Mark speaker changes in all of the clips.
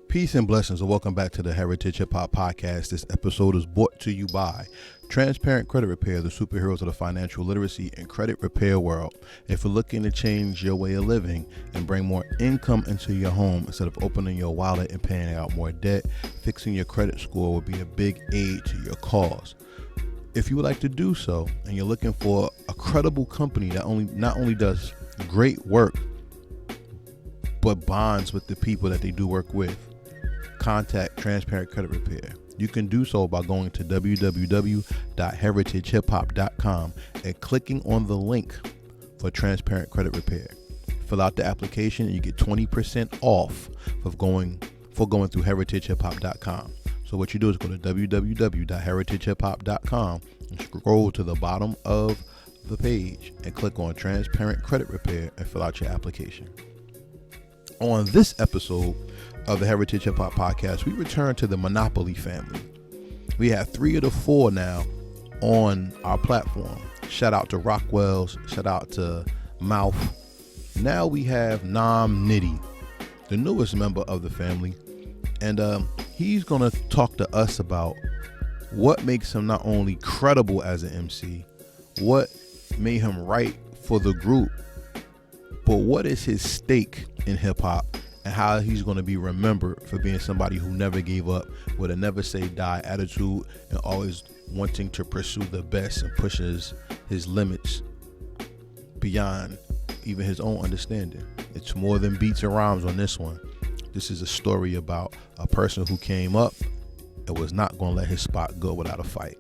Speaker 1: Peace and blessings, and welcome back to the Heritage Hip Hop Podcast. This episode is brought to you by Transparent Credit Repair, the superheroes of the financial literacy and credit repair world. If you're looking to change your way of living and bring more income into your home instead of opening your wallet and paying out more debt, fixing your credit score would be a big aid to your cause. If you would like to do so and you're looking for a credible company that not only does great work but bonds with the people that they do work with, contact Transparent Credit Repair. You can do so by going to www.heritagehiphop.com and clicking on the link for Transparent Credit Repair. Fill out the application and you get 20% off for going through heritagehiphop.com. So what you do is go to www.heritagehiphop.com and scroll to the bottom of the page and click on Transparent Credit Repair and fill out your application. On this episode of the Heritage Hip Hop Podcast, we return to the Monopoly family. We have 3 of the 4 now on our platform. Shout out to Rockwell's, shout out to Mouth. Now we have Nitty, the newest member of the family, and he's gonna talk to us about what makes him not only credible as an MC, what made him right for the group, but what is his stake in hip hop and how he's going to be remembered for being somebody who never gave up, with a never say die attitude, and always wanting to pursue the best and pushes his limits beyond even his own understanding. It's more than beats and rhymes on this one. This is a story about a person who came up and was not going to let his spot go without a fight.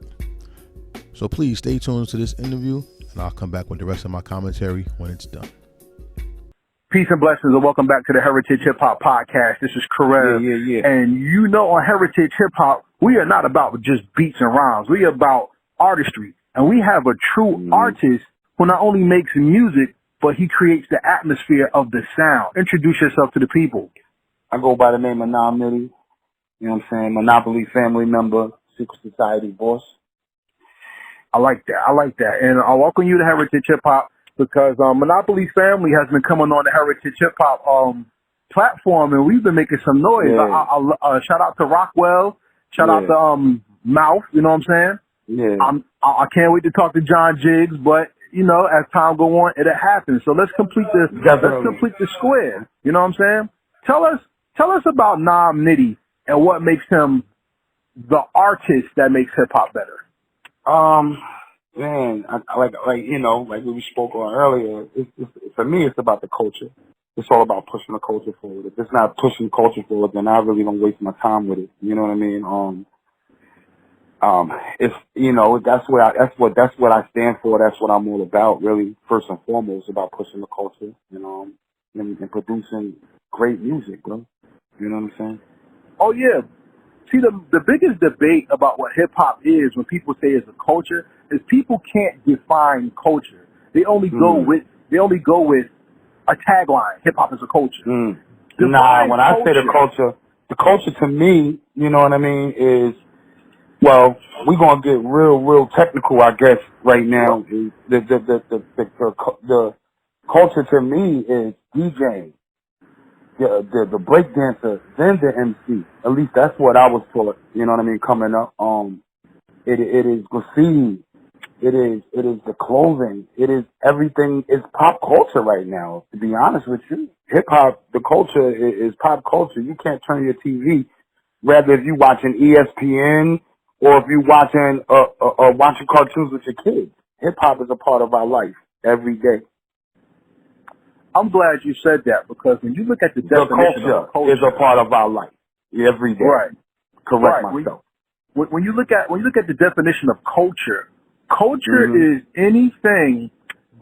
Speaker 1: So please stay tuned to this interview, and I'll come back with the rest of my commentary when it's done.
Speaker 2: Peace and blessings, and welcome back to the Heritage Hip Hop Podcast. This is Karel.
Speaker 3: Yeah.
Speaker 2: And you know, on Heritage Hip Hop, we are not about just beats and rhymes. We are about artistry. And we have a true artist who not only makes music, but he creates the atmosphere of the sound. Introduce yourself to the people.
Speaker 3: I go by the name of Nitty. You know what I'm saying? Monopoly family member, Secret Society boss.
Speaker 2: I like that. And I welcome you to Heritage Hip Hop, because Monopoly family has been coming on the Heritage Hip Hop platform, and we've been making some noise.
Speaker 3: Yeah.
Speaker 2: I shout out to Rockwell, shout out to Mouth. You know what I'm saying?
Speaker 3: Yeah.
Speaker 2: I can't wait to talk to John Jiggs, but you know, as time go on, it'll happen. So let's complete the square. You know what I'm saying? Tell us about Nitty and what makes him the artist that makes hip hop better.
Speaker 3: Man, I like you know, like we spoke on earlier. For me, it's about the culture. It's all about pushing the culture forward. If it's not pushing culture forward, then I really don't waste my time with it. You know what I mean? It's, you know, that's what I stand for. That's what I'm all about, really. First and foremost, about pushing the culture, you know, and producing great music, bro. You know what I'm saying?
Speaker 2: Oh yeah. See, the biggest debate about what hip hop is, when people say it's a culture, is people can't define culture. They only go with a tagline. Hip hop is a culture.
Speaker 3: Nah, when I say the culture to me, you know what I mean, is, well, we're gonna get real technical, I guess, right now. The culture to me is DJing, the break dancer, then the MC. At least that's what I was taught. You know what I mean? Coming up, it is graffiti. It is the clothing. It is everything. It's pop culture right now. To be honest with you, hip hop, the culture is pop culture. You can't turn your TV, whether if you watching ESPN or if you watching cartoons with your kids. Hip hop is a part of our life every day.
Speaker 2: I'm glad you said that, because when you look at the definition of culture,
Speaker 3: is a part of our life every day.
Speaker 2: Right.
Speaker 3: Correct myself.
Speaker 2: When you look at the definition of culture is anything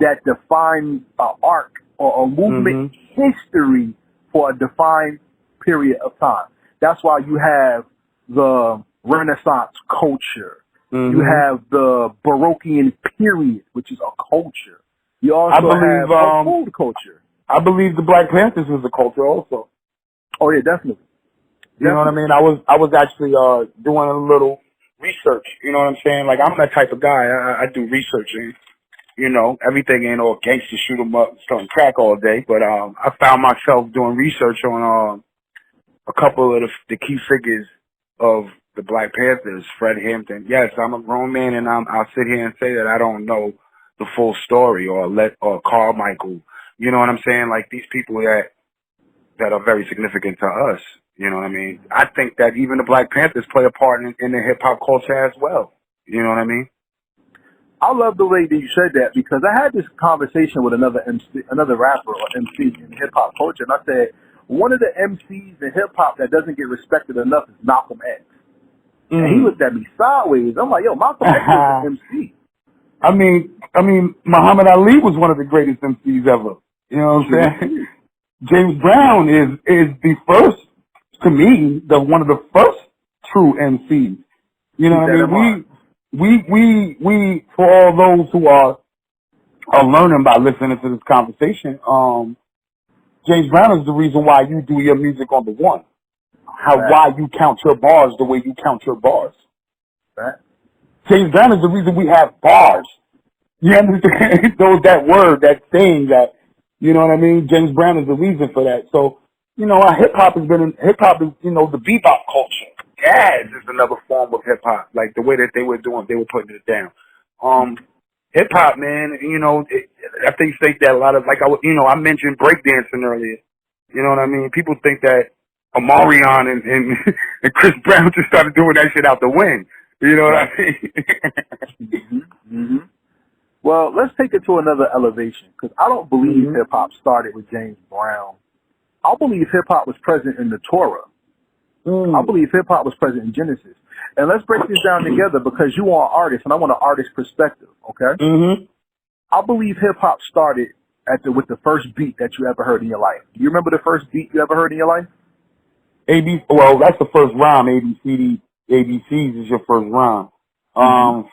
Speaker 2: that defines an arc or a movement history for a defined period of time. That's why you have the Renaissance culture. You have the Baroquean period, which is a culture. You also have food culture.
Speaker 3: I believe the Black Panthers was a culture also.
Speaker 2: Oh yeah, definitely.
Speaker 3: You know what I mean? I was actually doing a little research. You know what I'm saying? Like, I'm that type of guy. I do research, and you know, everything ain't all gangster, shoot 'em up, selling crack all day. But I found myself doing research on a couple of the key figures of the Black Panthers, Fred Hampton. Yes, I'm a grown man, and I'll sit here and say that I don't know the full story, or Carmichael. You know what I'm saying? Like, these people that are very significant to us. You know what I mean? I think that even the Black Panthers play a part in the hip hop culture as well. You know what I mean?
Speaker 2: I love the way that you said that, because I had this conversation with another rapper or MC in hip hop culture, and I said one of the MCs in hip hop that doesn't get respected enough is Malcolm X. And he looked at me sideways. I'm like, yo, Malcolm X was an MC.
Speaker 3: I mean, Muhammad Ali was one of the greatest MCs ever. You know what I'm saying? James Brown is the first, to me, one of the first true MCs. You know what I mean? We for all those who are learning by listening to this conversation, James Brown is the reason why you do your music on the one. Why you count your bars the way you count your bars.
Speaker 2: Right.
Speaker 3: James Brown is the reason we have bars. You understand? That word, that thing, that, you know what I mean? James Brown is the reason for that. So, you know, hip hop is, you know, the bebop culture. Jazz is another form of hip hop. Like, the way that they were putting it down. Hip hop, man, you know, I think that a lot of, like, I mentioned breakdancing earlier. You know what I mean? People think that Omarion and Chris Brown just started doing that shit out the wind. You know what I mean?
Speaker 2: Mm-hmm. Well, let's take it to another elevation, because I don't believe hip-hop started with James Brown. I believe hip-hop was present in the Torah. I believe hip-hop was present in Genesis. And let's break this down together, because you are an artist, and I want an artist perspective, okay? I believe hip-hop started with the first beat that you ever heard in your life. Do you remember the first beat you ever heard in your life?
Speaker 3: Well, that's the first rhyme. ABCD, ABCs is your first rhyme.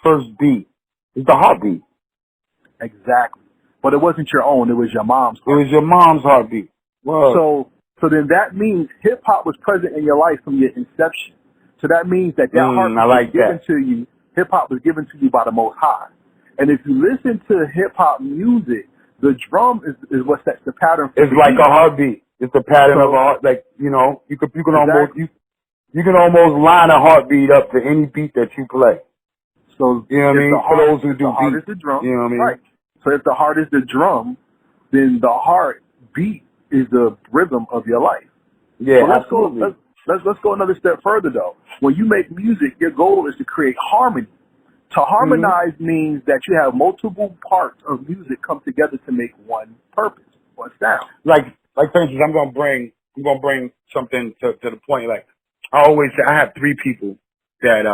Speaker 3: First beat is the heartbeat.
Speaker 2: Exactly. But it wasn't your own. It was your mom's heartbeat.
Speaker 3: It was your mom's heartbeat.
Speaker 2: Whoa. So then that means hip-hop was present in your life from your inception. So that means that heartbeat was given to you. Hip-hop was given to you by the Most High. And if you listen to hip-hop music, the drum is what sets the pattern for
Speaker 3: it's like a heartbeat. It's the pattern of a heart. Like, you know, you can almost you can almost line a heartbeat up to any beat that you play.
Speaker 2: So,
Speaker 3: you know what I mean? For those who do
Speaker 2: the heart is the drum.
Speaker 3: You know what I mean?
Speaker 2: Right. So if the heart is the drum, then the heartbeat is the rhythm of your life.
Speaker 3: Yeah,
Speaker 2: so
Speaker 3: absolutely.
Speaker 2: Let's go another step further, though. When you make music, your goal is to create harmony. To harmonize means that you have multiple parts of music come together to make one purpose, one sound.
Speaker 3: Like for instance, I'm gonna bring something to the point. Like, I always say, I have three people that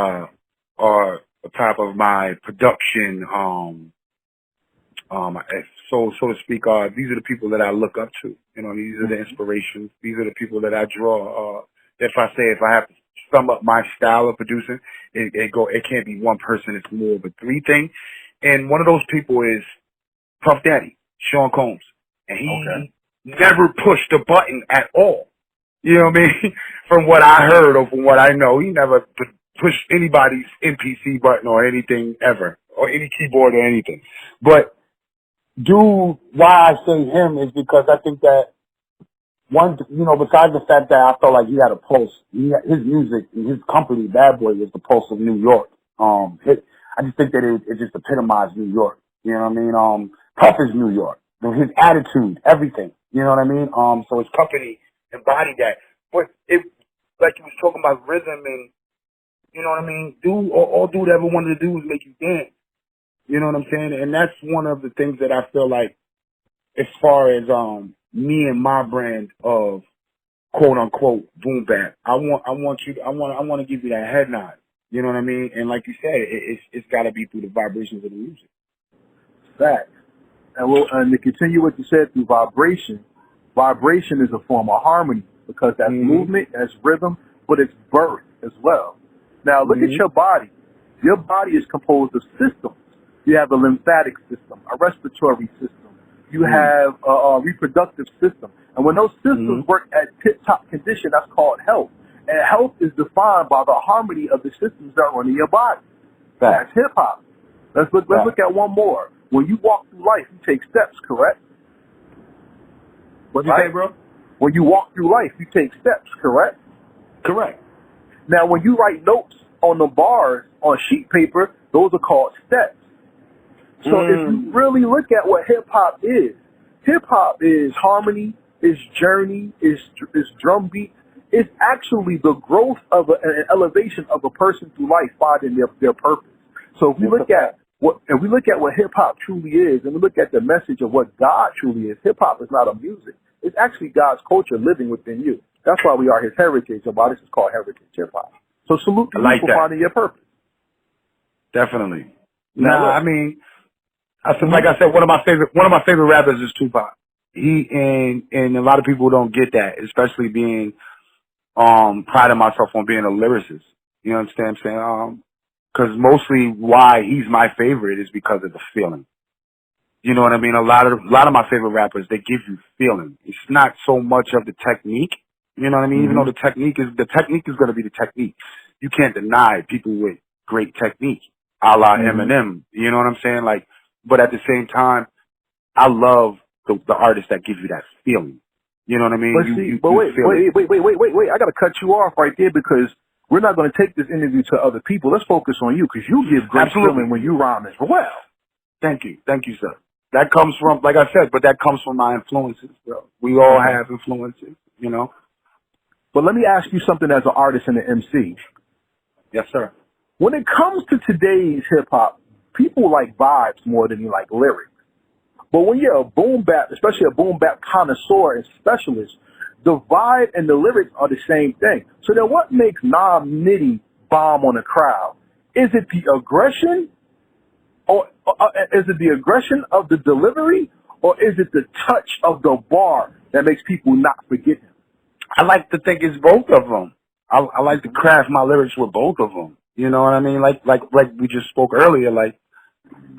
Speaker 3: are top of my production, so to speak. These are the people that I look up to. You know, these are the inspirations. These are the people that I draw. If I have to sum up my style of producing, it can't be one person. It's more of a three thing. And one of those people is Puff Daddy, Sean Combs, and he never pushed a button at all. You know what I mean? From what I heard or from what I know, he never pushed anybody's MPC button or anything ever, or any keyboard or anything. But why I say him is because I think that besides the fact that I felt like he had a pulse, his music and his company, Bad Boy, was the pulse of New York. I just think that it just epitomized New York. You know what I mean? Puff is New York. His attitude, everything. You know what I mean? So his company embodied that. But like you was talking about rhythm and, you know what I mean? All dude ever wanted to do was make you dance. You know what I'm saying? And that's one of the things that I feel like, as far as me and my brand of quote unquote boom bap, I want to give you that head nod. You know what I mean? And like you said, it's got to be through the vibrations of the music.
Speaker 2: Fact. And to continue what you said through vibration is a form of harmony, because that's movement, that's rhythm, but it's birth as well. Now look at your body. Your body is composed of systems. You have a lymphatic system, a respiratory system. You have a reproductive system. And when those systems work at tip-top condition, that's called health. And health is defined by the harmony of the systems that run in your body. That's hip-hop. Let's look at one more. When you walk through life, you take steps, correct?
Speaker 3: What'd you say, bro?
Speaker 2: When you walk through life, you take steps, correct?
Speaker 3: Correct.
Speaker 2: Now, when you write notes on the bars on sheet paper, those are called steps. So if you really look at what hip-hop is harmony, is journey, is drum beat. It's actually the growth of an elevation of a person through life finding their purpose. So if we look at what hip-hop truly is, and we look at the message of what God truly is, hip-hop is not a music. It's actually God's culture living within you. That's why we are his heritage, and why this is called heritage hip-hop. So salute to you for finding your purpose.
Speaker 3: Definitely. I mean, like I said, one of my favorite rappers is Tupac. He and a lot of people don't get that, especially being priding myself on being a lyricist. You know what I'm saying? Because mostly why he's my favorite is because of the feeling. You know what I mean? A lot of my favorite rappers, they give you feeling. It's not so much of the technique. You know what I mean? Even though the technique is going to be the technique. You can't deny people with great technique, a la Eminem. You know what I'm saying? Like, but at the same time, I love the artists that give you that feeling. You know what I mean?
Speaker 2: But wait. I got to cut you off right there because we're not going to take this interview to other people. Let's focus on you because you give great feeling when you rhyme as well.
Speaker 3: Thank you, sir. That comes from, like I said, but that comes from my influences, bro. We all have influences, you know.
Speaker 2: But let me ask you something as an artist and an MC.
Speaker 3: Yes, sir.
Speaker 2: When it comes to today's hip-hop, people like vibes more than you like lyrics. But when you're a boom bap, especially a boom bap connoisseur and specialist, the vibe and the lyrics are the same thing. So then what makes Nitty bomb on a crowd? Is it the aggression? Or is it the aggression of the delivery? Or is it the touch of the bar that makes people not forget him?
Speaker 3: I like to think it's both of them. I like to craft my lyrics with both of them. You know what I mean? Like we just spoke earlier, like,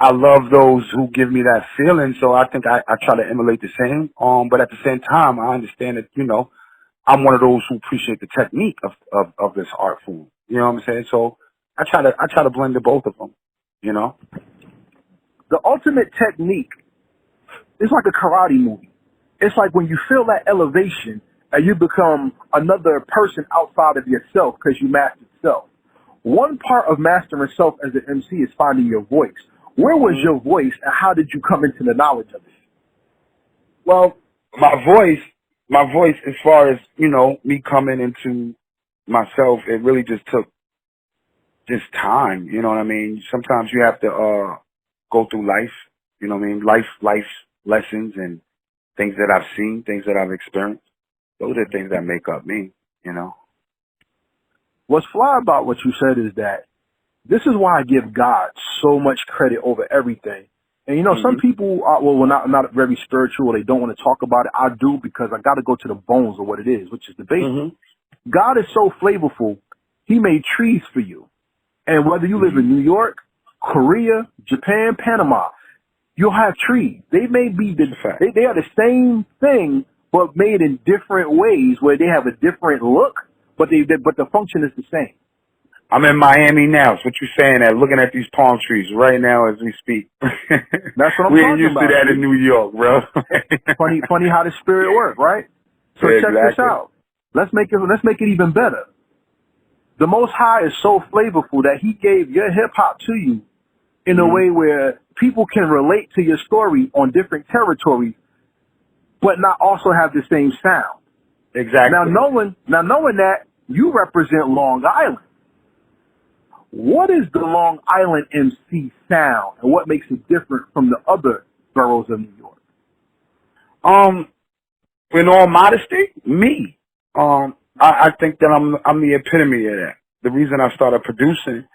Speaker 3: I love those who give me that feeling, so I think I try to emulate the same. But at the same time, I understand that, you know, I'm one of those who appreciate the technique of this art form. You know what I'm saying? So I try to blend the both of them, you know?
Speaker 2: The ultimate technique is like a karate movie. It's like when you feel that elevation and you become another person outside of yourself because you mastered self. One part of mastering self as an MC is finding your voice. Where was your voice, and how did you come into the knowledge of it?
Speaker 3: Well, my voice, as far as, you know, me coming into myself, it really just took time. You know what I mean? Sometimes you have to go through life. You know what I mean? Life lessons and things that I've seen, things that I've experienced. Those are things that make up me. You know.
Speaker 2: What's fly about what you said is that this is why I give God so much credit over everything. And, you know, some people are, not very spiritual. They don't want to talk about it. I do because I got to go to the bones of what it is, which is the basics. God is so flavorful. He made trees for you. And whether you live in New York, Korea, Japan, Panama, you'll have trees. They may be they are the same thing, but made in different ways where they have a different look, but the function is the same.
Speaker 3: I'm in Miami now. So what you saying that looking at these palm trees right now as we speak.
Speaker 2: That's what I'm
Speaker 3: we
Speaker 2: talking
Speaker 3: ain't used
Speaker 2: about.
Speaker 3: to that in New York, bro.
Speaker 2: funny how the spirit works, right? So check this out. Let's make it even better. The Most High is so flavorful that he gave your hip hop to you in a way where people can relate to your story on different territories, but not also have the same sound.
Speaker 3: Exactly.
Speaker 2: Now knowing that you represent Long Island, what is the Long Island MC sound, and what makes it different from the other boroughs of New York?
Speaker 3: In all modesty, me. I think that I'm the epitome of that. The reason I started producing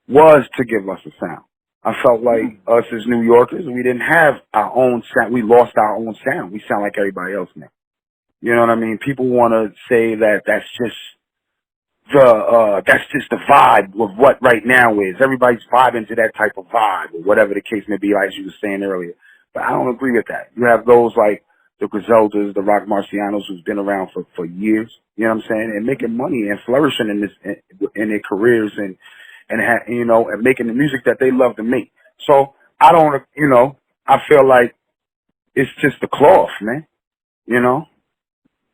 Speaker 3: was to give us a sound. I felt like us as New Yorkers, we didn't have our own sound. We lost our own sound. We sound like everybody else now. You know what I mean? People want to say that that's just the vibe of what right now is. Everybody's vibing to that type of vibe, or whatever the case may be, like you were saying earlier. But I don't agree with that. You have those like the Griseldas, the Rock Marcianos, who's been around for years. You know what I'm saying? And making money and flourishing in their careers and you know, and making the music that they love to make. So I don't, you know, I feel like it's just the cloth, man. You know,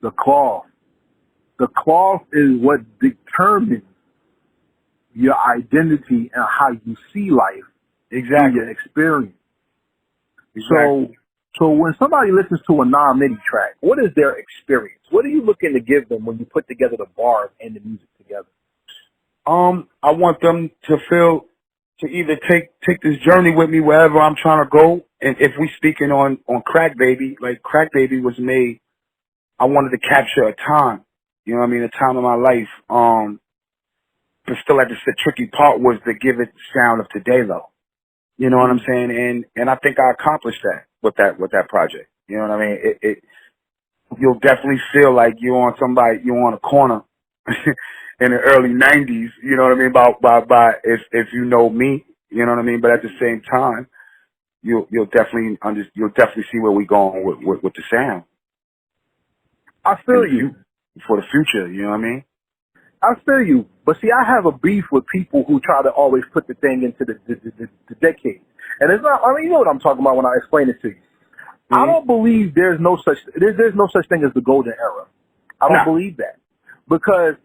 Speaker 2: the cloth. the cloth is what determines your identity and how you see life.
Speaker 3: Exactly.
Speaker 2: Your experience.
Speaker 3: Exactly.
Speaker 2: So when somebody listens to a non-Nitty track, what is their experience? What are you looking to give them when you put together the bars and the music together?
Speaker 3: I want them to feel, to either take this journey with me wherever I'm trying to go. And if we speaking on Crack Baby, like Crack Baby was made, I wanted to capture a time, you know what I mean, a time in my life. But still, like I said, tricky part was to give it the sound of today, though. You know what I'm saying? And I think I accomplished that with that project. You know what I mean? You'll definitely feel like you're on a corner in the early '90s. You know what I mean? By if you know me, you know what I mean. But at the same time, you'll definitely see where we going with the sound.
Speaker 2: I feel you.
Speaker 3: For the future, you know what I mean?
Speaker 2: I feel you. But see, I have a beef with people who try to always put the thing into the decade. And it's not, I mean, you know what I'm talking about when I explain it to you. I don't believe there's no such thing as the golden era. I don't believe that. Because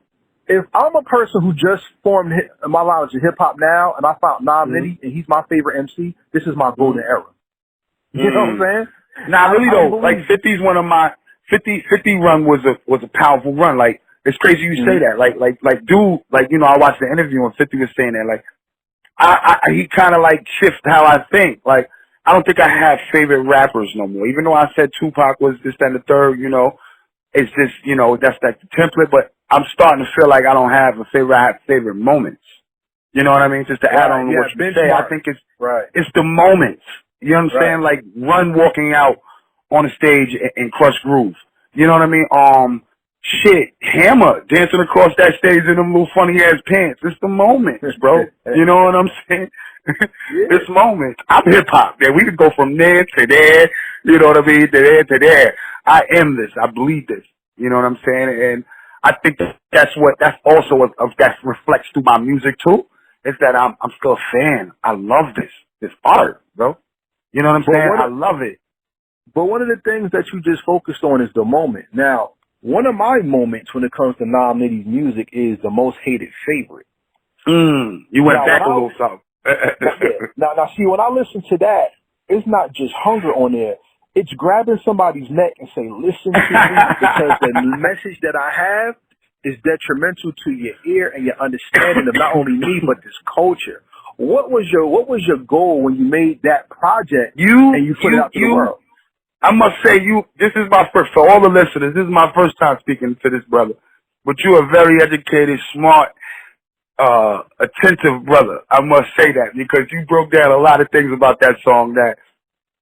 Speaker 2: if I'm a person who just formed my knowledge of hip hop now and I found Nitty and he's my favorite MC, this is my golden era. You know what I'm saying?
Speaker 3: Nah, really though, like 50's one of my 50 run was a powerful run. Like, it's crazy you say that. Like, dude, like, you know, I watched the interview and 50 was saying that. Like, he kind of like shifts how I think. Like, I don't think I have favorite rappers no more. Even though I said Tupac was this, that, and the third, you know, it's just, you know, that's like the template. But I'm starting to feel like I don't have a favorite. I have favorite moments. You know what I mean? Just to add on to what you say, I think it's the moments. You know what I'm saying? Like Run walking out on the stage and Crush Groove. You know what I mean? Hammer dancing across that stage in them little funny ass pants. It's the moments, bro. You know what I'm saying? It's moments. I'm hip hop. Man, we could go from there to there. You know what I mean? To there to there. I am this. I believe this. You know what I'm saying? And I think that's also that reflects through my music too. Is that I'm still a fan. I love this art, bro. You know what I'm saying? I love it.
Speaker 2: But one of the things that you just focused on is the moment. Now, one of my moments when it comes to Nitty's music is the most hated favorite.
Speaker 3: You went back a little something.
Speaker 2: Now, see, when I listen to that, it's not just hunger on there. It's grabbing somebody's neck and say, listen to me, because the message that I have is detrimental to your ear and your understanding of not only me, but this culture. What was your goal when you made that project and you put it out to the world?
Speaker 3: I must say, this is my first, for all the listeners, this is my first time speaking to this brother. But you're a very educated, smart, attentive brother. I must say that, because you broke down a lot of things about that song that,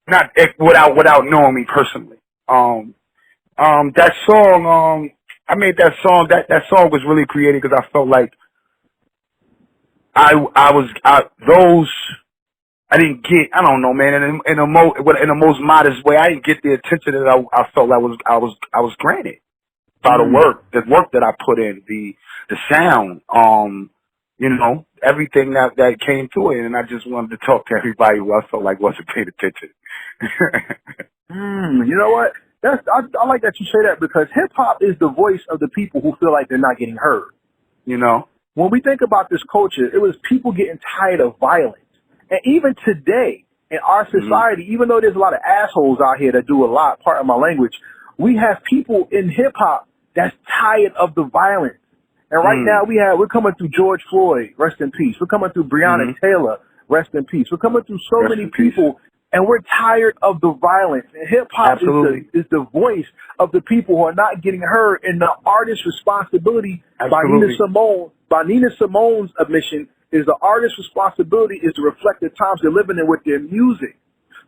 Speaker 3: not without knowing me personally. That song, I made that song, that song was really created because I felt like I didn't get, I don't know, man, in the most modest way, I didn't get the attention that I felt I was granted by the work that I put in, the sound, you know, everything that came to it. And I just wanted to talk to everybody who I felt like wasn't paying attention.
Speaker 2: You know what? I like that you say that, because hip hop is the voice of the people who feel like they're not getting heard.
Speaker 3: You know?
Speaker 2: When we think about this culture, it was people getting tired of violence. And even today, in our society, even though there's a lot of assholes out here that do a lot, pardon my language, we have people in hip-hop that's tired of the violence. And right now, we're coming through George Floyd, rest in peace. We're coming through Breonna Taylor, rest in peace. We're coming through so many people, and we're tired of the violence. And hip-hop is the voice of the people who are not getting heard, and the artist's responsibility by Nina Simone's admission is the artist's responsibility is to reflect the times they're living in with their music.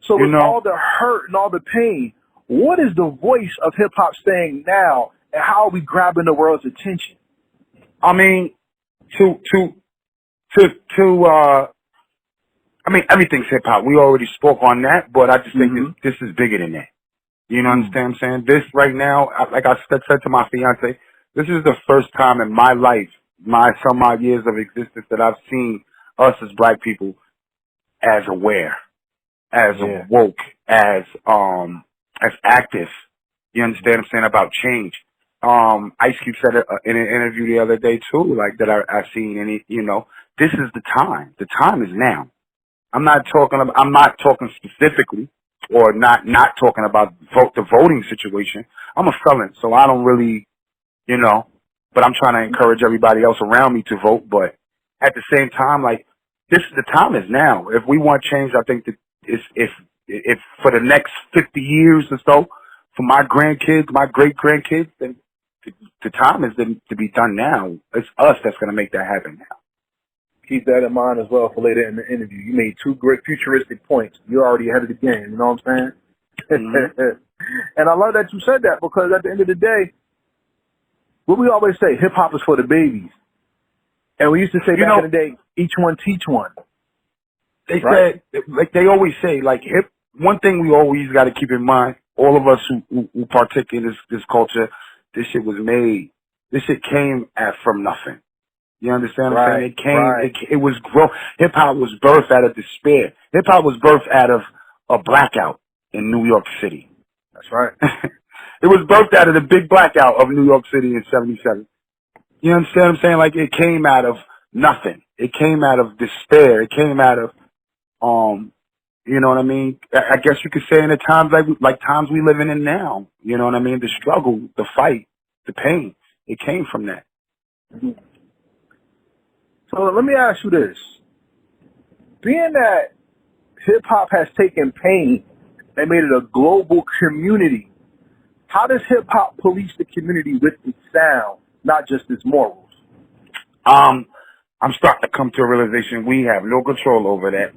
Speaker 2: So with all the hurt and all the pain, what is the voice of hip-hop saying now, and how are we grabbing the world's attention?
Speaker 3: I mean, I mean, everything's hip-hop. We already spoke on that, but I just think this is bigger than that. You know what I'm saying? This right now, like I said to my fiance, this is the first time in my life, some odd years of existence, that I've seen us as black people as aware, as woke, as active. You understand what I'm saying, about change. Ice Cube said it in an interview the other day too, like that I seen, and this is the time. The time is now. I'm not talking specifically, or not talking about the voting situation. I'm a felon, so I don't really, but I'm trying to encourage everybody else around me to vote. But at the same time, like, the time is now. If we want change, I think that if for the next 50 years or so, for my grandkids, my great grandkids, then the time is to be done now. It's us that's going to make that happen now.
Speaker 2: Keep that in mind as well for later in the interview. You made two great futuristic points. You're already ahead of the game. You know what I'm saying? Mm-hmm. And I love that you said that, because at the end of the day, what we always say, hip hop is for the babies. And we used to say back in the day, each one teach one.
Speaker 3: They said, like they always say, like one thing we always got to keep in mind, all of us who partake in this culture, this shit was made. This shit came from nothing. You understand what I'm saying? It came, it was growth. Hip hop was birthed out of despair. Hip hop was birthed out of a blackout in New York City.
Speaker 2: That's right.
Speaker 3: It was birthed out of the big blackout of New York City in '77. You understand what I'm saying? Like, it came out of nothing. It came out of despair. It came out of, you know what I mean? I guess you could say in the times like times we living in now. You know what I mean? The struggle, the fight, the pain. It came from that.
Speaker 2: Mm-hmm. So let me ask you this. Being that hip-hop has taken pain and made it a global community, how does hip-hop police the community with its sound, not just its morals?
Speaker 3: I'm starting to come to a realization we have no control over that.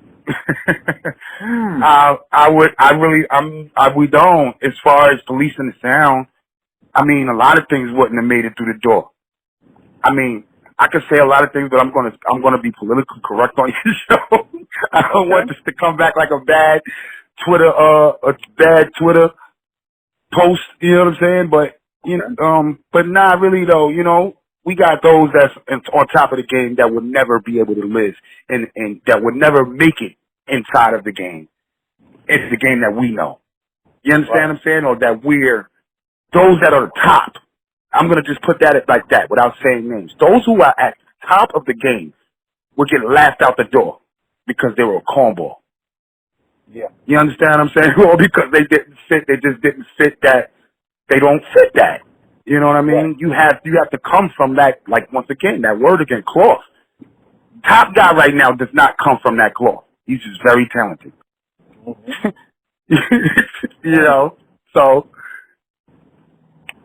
Speaker 3: We don't. As far as policing the sound, I mean, a lot of things wouldn't have made it through the door. I mean, I could say a lot of things, but I'm gonna be politically correct on your show. I don't want this to come back like a bad Twitter post. You know what I'm saying? But but not really though. We got those that's on top of the game that would never be able to live and that would never make it inside of the game. It's the game that we know. You understand what I'm saying? Or that those that are the top. I'm going to just put that like that without saying names. Those who are at the top of the game will get laughed out the door because they were a cornball.
Speaker 2: Yeah.
Speaker 3: You understand what I'm saying? Or because they just didn't fit that. They don't fit that. You know what I mean? Yeah. You have to come from that, like, once again, that word again, cloth. Top guy right now does not come from that cloth. He's just very talented.
Speaker 2: Mm-hmm.
Speaker 3: So.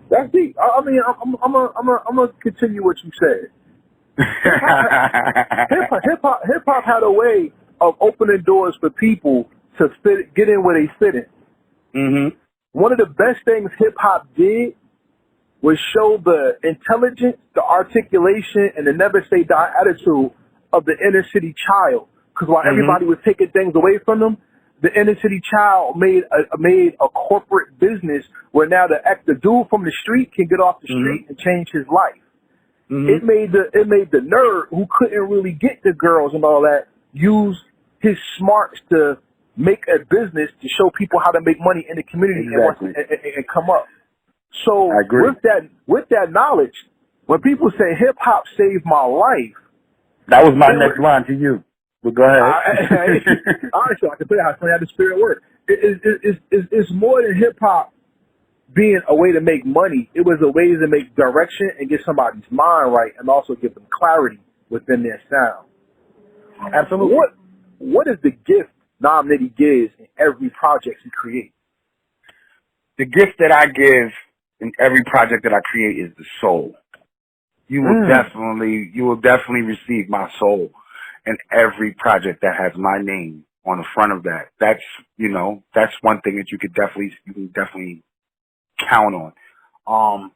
Speaker 2: That's deep. I mean, I'm gonna continue what you said. Hip hop had a way of opening doors for people to get in where they fit in.
Speaker 3: Mm-hmm.
Speaker 2: One of the best things hip hop did was show the intelligence, the articulation, and the never say die attitude of the inner city child. Because while everybody was taking things away from them, the inner city child made a corporate business where now the dude from the street can get off the street and change his life. It made the nerd who couldn't really get the girls and all that use his smarts to make a business to show people how to make money in the community and come up. So with that knowledge, when people say hip hop saved my life,
Speaker 3: that was my next line to you. But go ahead.
Speaker 2: Honestly, I can tell you how the spirit works. It's more than hip hop being a way to make money. It was a way to make direction and get somebody's mind right, and also give them clarity within their sound.
Speaker 3: Absolutely.
Speaker 2: What is the gift Nitty gives in every project he creates?
Speaker 3: The gift that I give in every project that I create is the soul. You will definitely receive my soul in every project that has my name on the front of that. That's one thing that you can definitely count on.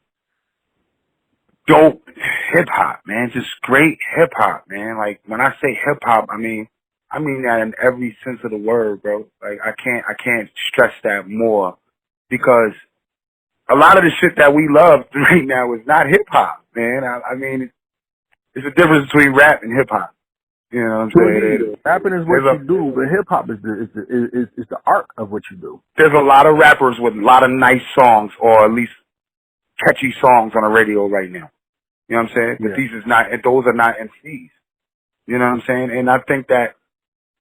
Speaker 3: Dope hip hop, man. Just great hip hop, man. Like, when I say hip hop, I mean that in every sense of the word, bro. Like, I can't stress that more, because a lot of the shit that we love right now is not hip hop, man. I mean, it's a difference between rap and hip hop. You know what I'm saying?
Speaker 2: Rapping is what you do, but hip hop is the art of what you do.
Speaker 3: There's a lot of rappers with a lot of nice songs, or at least catchy songs on the radio right now. You know what I'm saying? But those are not MCs. You know what I'm saying? And I think that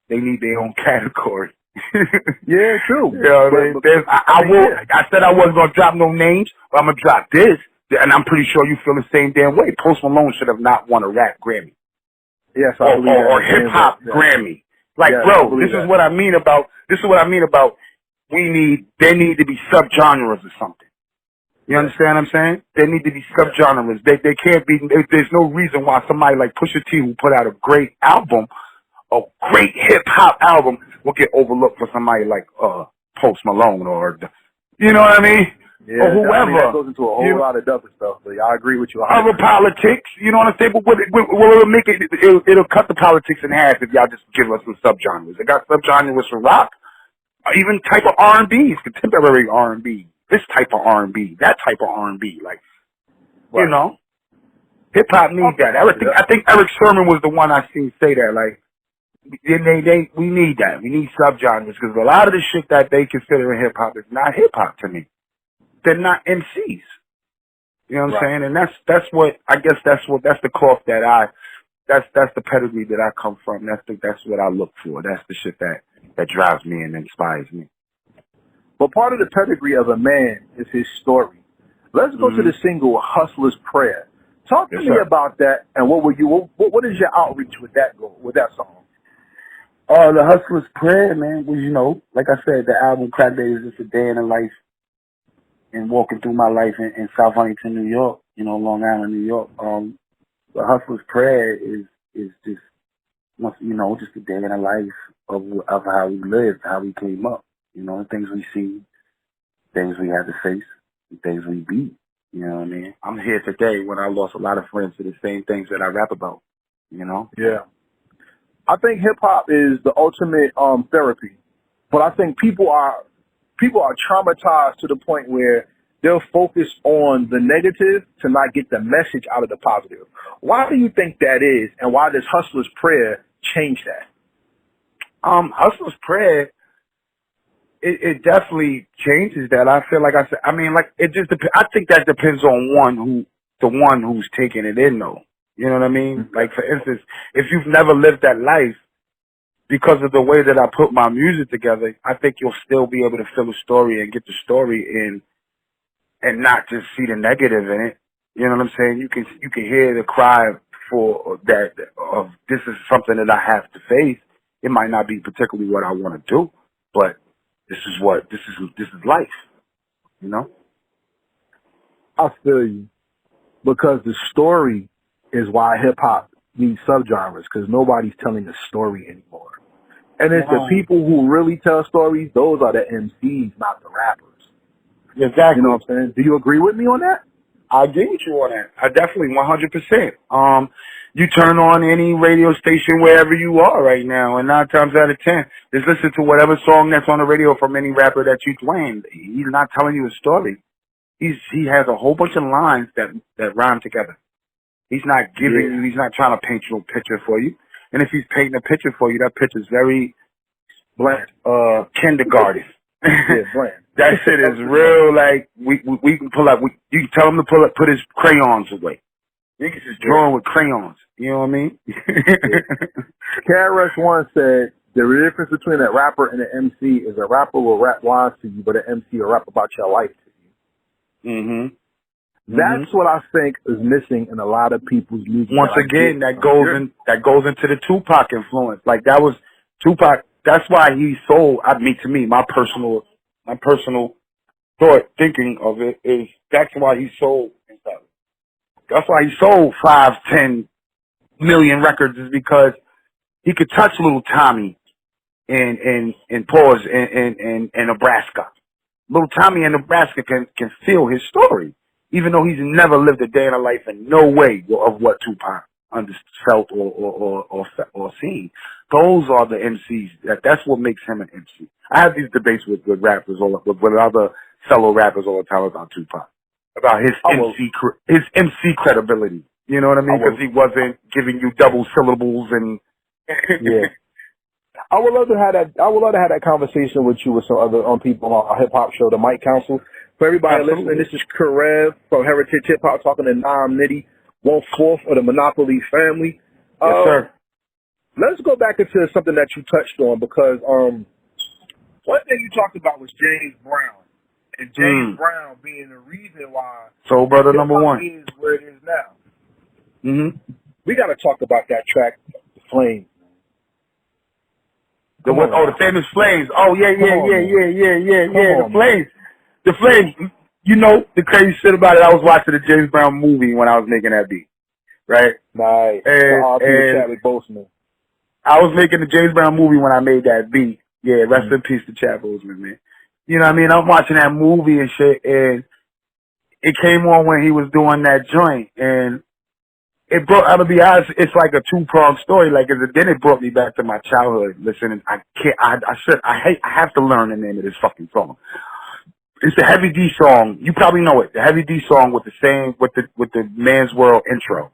Speaker 3: they need their own category.
Speaker 2: Yeah, true.
Speaker 3: You know, I said I wasn't gonna drop no names, but I'm gonna drop this, and I'm pretty sure you feel the same damn way. Post Malone should have not won a rap Grammy.
Speaker 2: Yes, I believe that.
Speaker 3: Or hip hop Grammy. Like,
Speaker 2: yes,
Speaker 3: bro, this is what I mean about. They need to be subgenres or something. You understand what I'm saying? They need to be subgenres. They can't be. There's no reason why somebody like Pusha T, who put out a great album, a great hip hop album, will get overlooked for somebody like Post Malone or, you know what I mean?
Speaker 2: Yeah,
Speaker 3: or whoever.
Speaker 2: I mean, that goes into a whole lot of other stuff, but I agree with you.
Speaker 3: Other politics, you know what I'm saying? But it'll make it'll cut the politics in half if y'all just give us some subgenres. It got subgenres for rock, even type of R&B, contemporary R&B, this type of R&B, that type of R&B, like, you know, hip hop needs that. I think Eric Sermon was the one I seen say that, like, we need that. We need subgenres because a lot of the shit that they consider hip hop is not hip hop to me. They're not MCs. You know what I'm saying? And that's what I guess that's the cloth that's the pedigree that I come from. That's what I look for. That's the shit that drives me and inspires me.
Speaker 2: But part of the pedigree of a man is his story. Let's go to the single "Hustler's Prayer." Talk to me about that, and what is your outreach with that song?
Speaker 3: The Hustler's Prayer, man, was, you know, like I said, the album Crack Baby is just a day in the life and walking through my life in South Huntington, New York, you know, Long Island, New York. The Hustler's Prayer is just, you know, just a day in the life of how we lived, how we came up, you know, the things we see, things we had to face, the things we beat, you know what I mean? I'm here today when I lost a lot of friends to the same things that I rap about, you know?
Speaker 2: Yeah. I think hip hop is the ultimate therapy, but I think people are traumatized to the point where they'll focus on the negative to not get the message out of the positive. Why do you think that is, and why does Hustler's Prayer change that?
Speaker 3: Hustler's Prayer, it definitely changes that. I feel like it just I think that depends on the one who's taking it in, though. You know what I mean? Mm-hmm. Like, for instance, if you've never lived that life, because of the way that I put my music together, I think you'll still be able to feel the story and get the story in, and not just see the negative in it. You know what I'm saying? You can hear the cry for that of this is something that I have to face. It might not be particularly what I want to do, but this is life. You know?
Speaker 2: I feel you, because the story is why hip hop needs subgenres, because nobody's telling the story anymore. And it's the people who really tell stories, those are the MCs, not the rappers.
Speaker 3: Exactly.
Speaker 2: You know what I'm saying? Do you agree with me on that?
Speaker 3: I agree with you on that. I definitely 100%. You turn on any radio station wherever you are right now, and 9 times out of 10, just listen to whatever song that's on the radio from any rapper that you playing. He's not telling you a story. He has a whole bunch of lines that rhyme together. He's not giving you, he's not trying to paint you a picture for you. And if he's painting a picture for you, that picture's very
Speaker 2: bland.
Speaker 3: Kindergarten.
Speaker 2: Yeah, bland.
Speaker 3: That shit is real, like, we can pull up, you can tell him to put his crayons away. Niggas is drawing with crayons. You know what I mean?
Speaker 2: KRS One said, the difference between a rapper and an MC is a rapper will rap lines to you, but an MC will rap about your life to you.
Speaker 3: Mm-hmm.
Speaker 2: That's what I think is missing in a lot of people's music.
Speaker 3: Once again, that goes into the Tupac influence. Like, that was Tupac. That's why he sold. To me, my personal thinking of it is that's why he sold. That's why he sold 5-10 million records, is because he could touch little Tommy in Nebraska. Little Tommy in Nebraska can feel his story, even though he's never lived a day in a life in no way of what Tupac felt or seen. Those are the MCs. That's what makes him an MC. I have these debates with rappers with other fellow rappers all the time about Tupac, about his MC credibility. You know what I mean? Because he wasn't giving you double syllables and
Speaker 2: yeah. I would love to have that conversation with you with some other people on our hip hop show, the Mike Council. For everybody
Speaker 3: Absolutely.
Speaker 2: listening, this is Karev from Heritage Hip Hop talking to Nitty, 1/4 of the Monopoly family.
Speaker 3: Yes, sir.
Speaker 2: Let's go back into something that you touched on because one thing you talked about was James Brown. And James Brown being the reason why
Speaker 3: Soul Brother #1
Speaker 2: is where it is now.
Speaker 3: Mm-hmm.
Speaker 2: We got to talk about that track, Flame.
Speaker 3: The famous Flames. Oh, yeah.
Speaker 2: The
Speaker 3: Flames. The Flames. You know, the crazy shit about it, I was watching the James Brown movie when I was making that beat. Right?
Speaker 2: Nice.
Speaker 3: And
Speaker 2: Chadwick Boseman.
Speaker 3: I was making the James Brown movie when I made that beat. Yeah, rest in peace to Chad Boseman, man. You know what I mean? I'm watching that movie and shit, and it came on when he was doing that joint, and it brought, to be honest, it's like a two-pronged story. Like, then it brought me back to my childhood. Listen, I have to learn the name of this fucking song. It's the Heavy D song. You probably know it. The Heavy D song with the Man's World intro.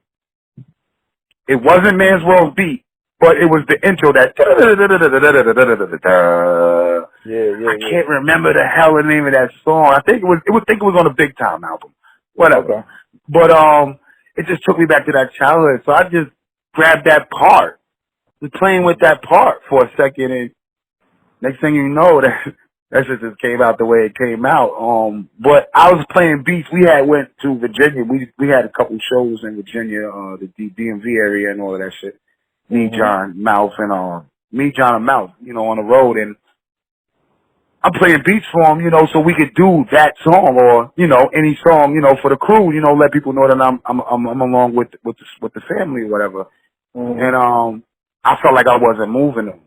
Speaker 3: It wasn't Man's World beat, but it was the intro that. I can't remember the hell the name of that song. I think it was on the Big Time album. Whatever.
Speaker 2: Okay.
Speaker 3: But it just took me back to that childhood. So I just grabbed that part, was playing with that part for a second, and next thing you know, that shit just came out the way it came out. But I was playing beats. We went to Virginia. We had a couple shows in Virginia, the DMV area and all of that shit. Me, John, Mouth, and on the road, and I'm playing beats for him, so we could do that song or, any song, for the crew, let people know that I'm along with the family or whatever. And I felt like I wasn't moving them.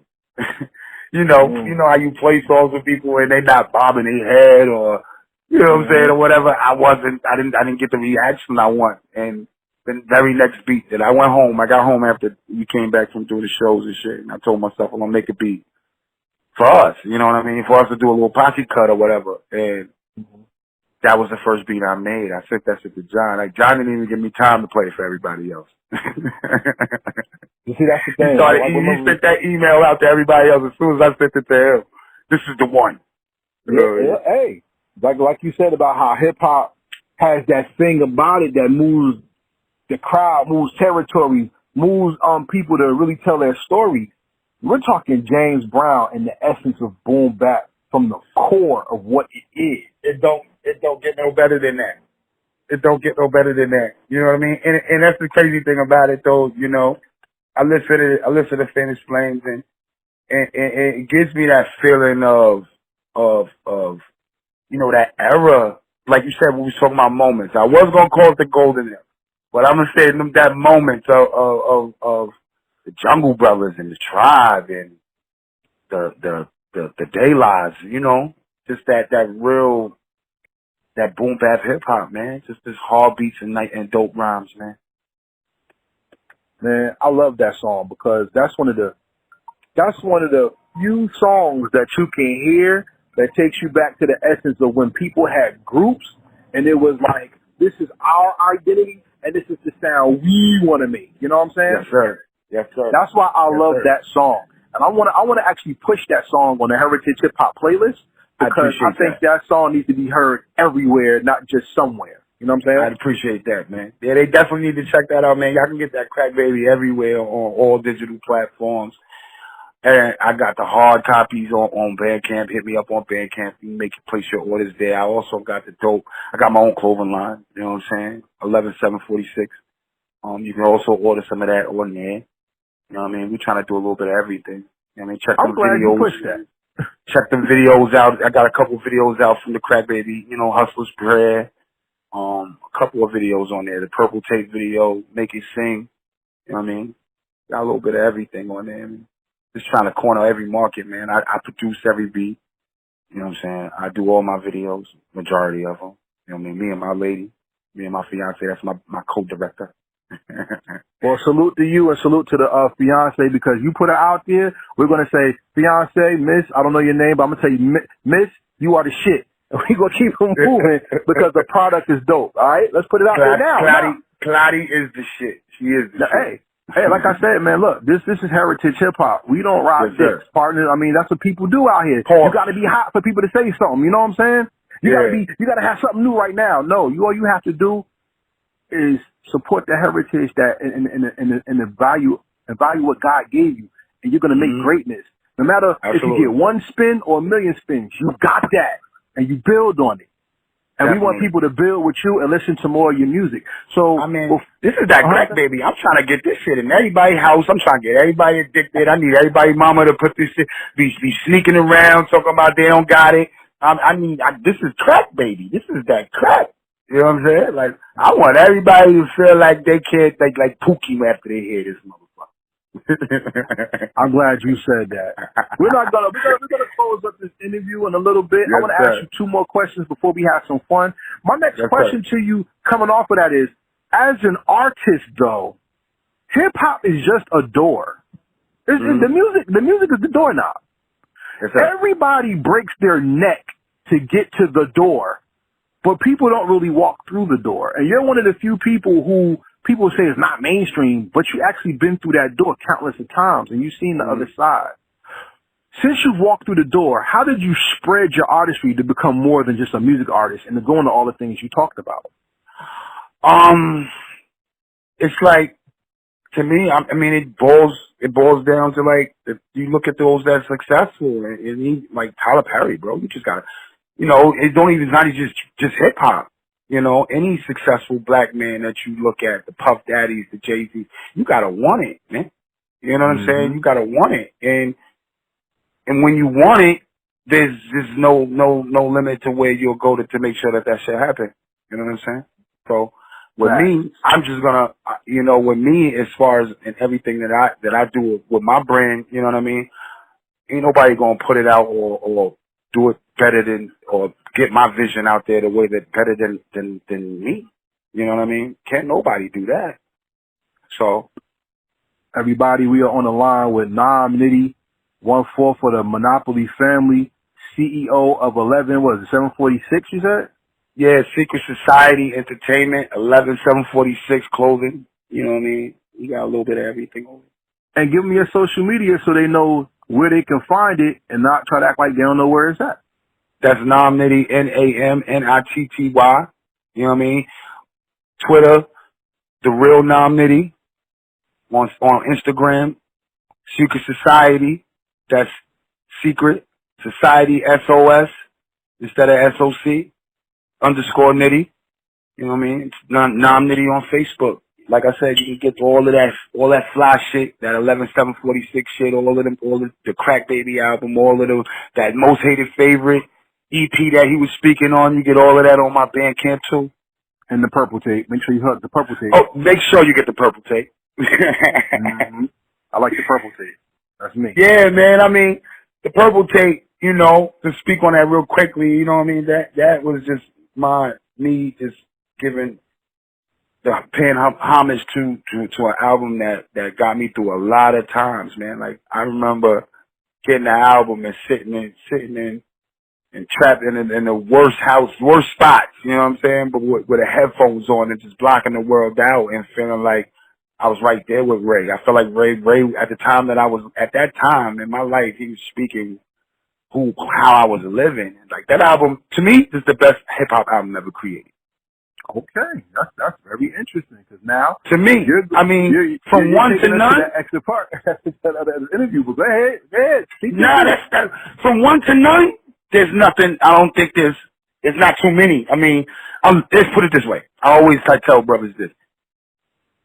Speaker 3: You know how you play songs with people and they not bobbing their head or, you know what I'm saying, or whatever. I didn't get the reaction I want. And the very next beat that I got home after we came back from doing the shows and shit. And I told myself I'm going to make a beat for us, you know what I mean? For us to do a little posse cut or whatever. And that was the first beat I made. I sent that shit to John. Like, John didn't even give me time to play for everybody else.
Speaker 2: You see, that's the thing.
Speaker 3: He sent that email out to everybody else as soon as I sent it to him. This is the one.
Speaker 2: Hey, like you said about how hip hop has that thing about it that moves the crowd, moves territory, moves people to really tell their story. We're talking James Brown and the essence of boom bap from the core of what it is.
Speaker 3: It don't get no better than that. It don't get no better than that. You know what I mean? And that's the crazy thing about it, though. I listen to Famous Flames, and it gives me that feeling of that era. Like you said, when we was talking about moments, I was gonna call it the golden era, but I'm gonna say that moment of the Jungle Brothers and the Tribe and the Day Lives, just that real, that boom bap hip hop, man. Just this hard beats and dope rhymes, man.
Speaker 2: Man, I love that song because that's one of the few songs that you can hear that takes you back to the essence of when people had groups and it was like, this is our identity and this is the sound we want to make. You know what I'm saying?
Speaker 3: Yes, sir. Yes, sir.
Speaker 2: That's why I love that song. And I want to actually push that song on the Heritage Hip Hop playlist because I think that song needs to be heard everywhere, not just somewhere. You know what I'm saying?
Speaker 3: I'd appreciate that, man. Yeah, they definitely need to check that out, man. Y'all can get that Crack Baby everywhere on all digital platforms. And I got the hard copies on Bandcamp. Hit me up on Bandcamp. You can place your orders there. I also got the dope. I got my own clothing line. You know what I'm saying? 11746. You can also order some of that on there. You know what I mean? We're trying to do a little bit of everything. You know what I mean? Check them videos.
Speaker 2: You pushed that.
Speaker 3: Check them videos out. I got a couple videos out from the Crack Baby. Hustler's Prayer. A couple of videos on there. The Purple Tape video, Make It Sing. You know what I mean? Got a little bit of everything on there. I mean, just trying to corner every market, man. I produce every beat. You know what I'm saying? I do all my videos, majority of them. You know what I mean? Me and my lady, me and my fiance, that's my co-director.
Speaker 2: Well, salute to you and salute to the fiance because you put her out there. We're going to say, fiance, miss, I don't know your name, but I'm going to tell you, miss, you are the shit. And we're going to keep them moving because the product is dope, all right? Let's put it out there now.
Speaker 3: Claudia is the shit. She is the shit.
Speaker 2: Hey, like I said, man, look, this is Heritage Hip Hop. We don't rock dicks, partner. I mean, that's what people do out here. You got to be hot for people to say something. You know what I'm saying? You gotta have something new right now. No, all you have to do is support the heritage that and the value what God gave you, and you're gonna make greatness. No matter if you get one spin or a million spins, you got that, and you build on it. And we want people to build with you and listen to more of your music. So,
Speaker 3: this is that crack, baby. I'm trying to get this shit in everybody's house. I'm trying to get everybody addicted. I need everybody's mama to put this shit, be sneaking around talking about they don't got it. This is crack, baby. This is that crack. You know what I'm saying? Like, I want everybody to feel like they can't, like Pookie after they hear this motherfucker.
Speaker 2: I'm glad you said that. We're gonna close up this interview in a little bit.
Speaker 3: Yes,
Speaker 2: I want to ask you 2 more questions before we have some fun. My next question to you coming off of that is, as an artist though, hip hop is just a door. The music is the doorknob.
Speaker 3: Yes,
Speaker 2: everybody breaks their neck to get to the door, but people don't really walk through the door. And you're one of the few people who people say is not mainstream, but you actually been through that door countless of times, and you've seen the other side. Since you've walked through the door, how did you spread your artistry to become more than just a music artist and to go into all the things you talked about?
Speaker 3: It's like, to me, it boils down to, like, if you look at those that are successful, and like Tyler Perry, bro, you just gotta, it don't even, not just hip hop. Any successful black man that you look at, the Puff Daddies, the Jay-Z, you gotta want it, man. You know what I'm saying? You gotta want it. And when you want it, there's no limit to where you'll go to make sure that shit happen. You know what I'm saying? So, with me, I'm just gonna, with me, as far as in everything that I do with my brand, you know what I mean? Ain't nobody gonna put it out or do it better than, or get my vision out there the way that better than me. You know what I mean? Can't nobody do that. So,
Speaker 2: everybody, we are on the line with Nitty, 1/4 for the Monopoly family, CEO of 746, you said?
Speaker 3: Yeah, Secret Society Entertainment, 746 Clothing. You know what I mean? You got a little bit of everything over.
Speaker 2: And give me your social media so they know where they can find it and not try to act like they don't know where it's at.
Speaker 3: That's Nitty, NAMNITTY. You know what I mean? Twitter, The Real Nitty. On Instagram, Secret Society. That's Secret Society SOS instead of SOC _Nitty. You know what I mean? It's Nitty on Facebook. Like I said, you can get all that fly shit, that 11746 shit, all the Crack Baby album, that Most Hated Favorite EP that he was speaking on. You get all of that on my Bandcamp too.
Speaker 2: And the Purple Tape. Make sure you hook the Purple Tape.
Speaker 3: Oh, make sure you get the Purple Tape.
Speaker 2: I like the Purple Tape. That's me.
Speaker 3: Yeah, man. The Purple Tape, to speak on that real quickly, you know what I mean? That was just me just paying homage to an album that got me through a lot of times, man. Like, I remember getting the album and sitting in and trapped in the worst spots, you know what I'm saying? But with the headphones on and just blocking the world out and feeling like I was right there with Ray. I felt like Ray at the time at that time in my life, he was speaking how I was living. Like, that album, to me, is the best hip hop album ever created.
Speaker 2: Okay, that's very interesting, because now,
Speaker 3: to me, from one to none,
Speaker 2: that extra part that interview. But go ahead.
Speaker 3: Nah, from one to none. There's nothing. I don't think there's not too many. Let's put it this way. I always tell brothers this.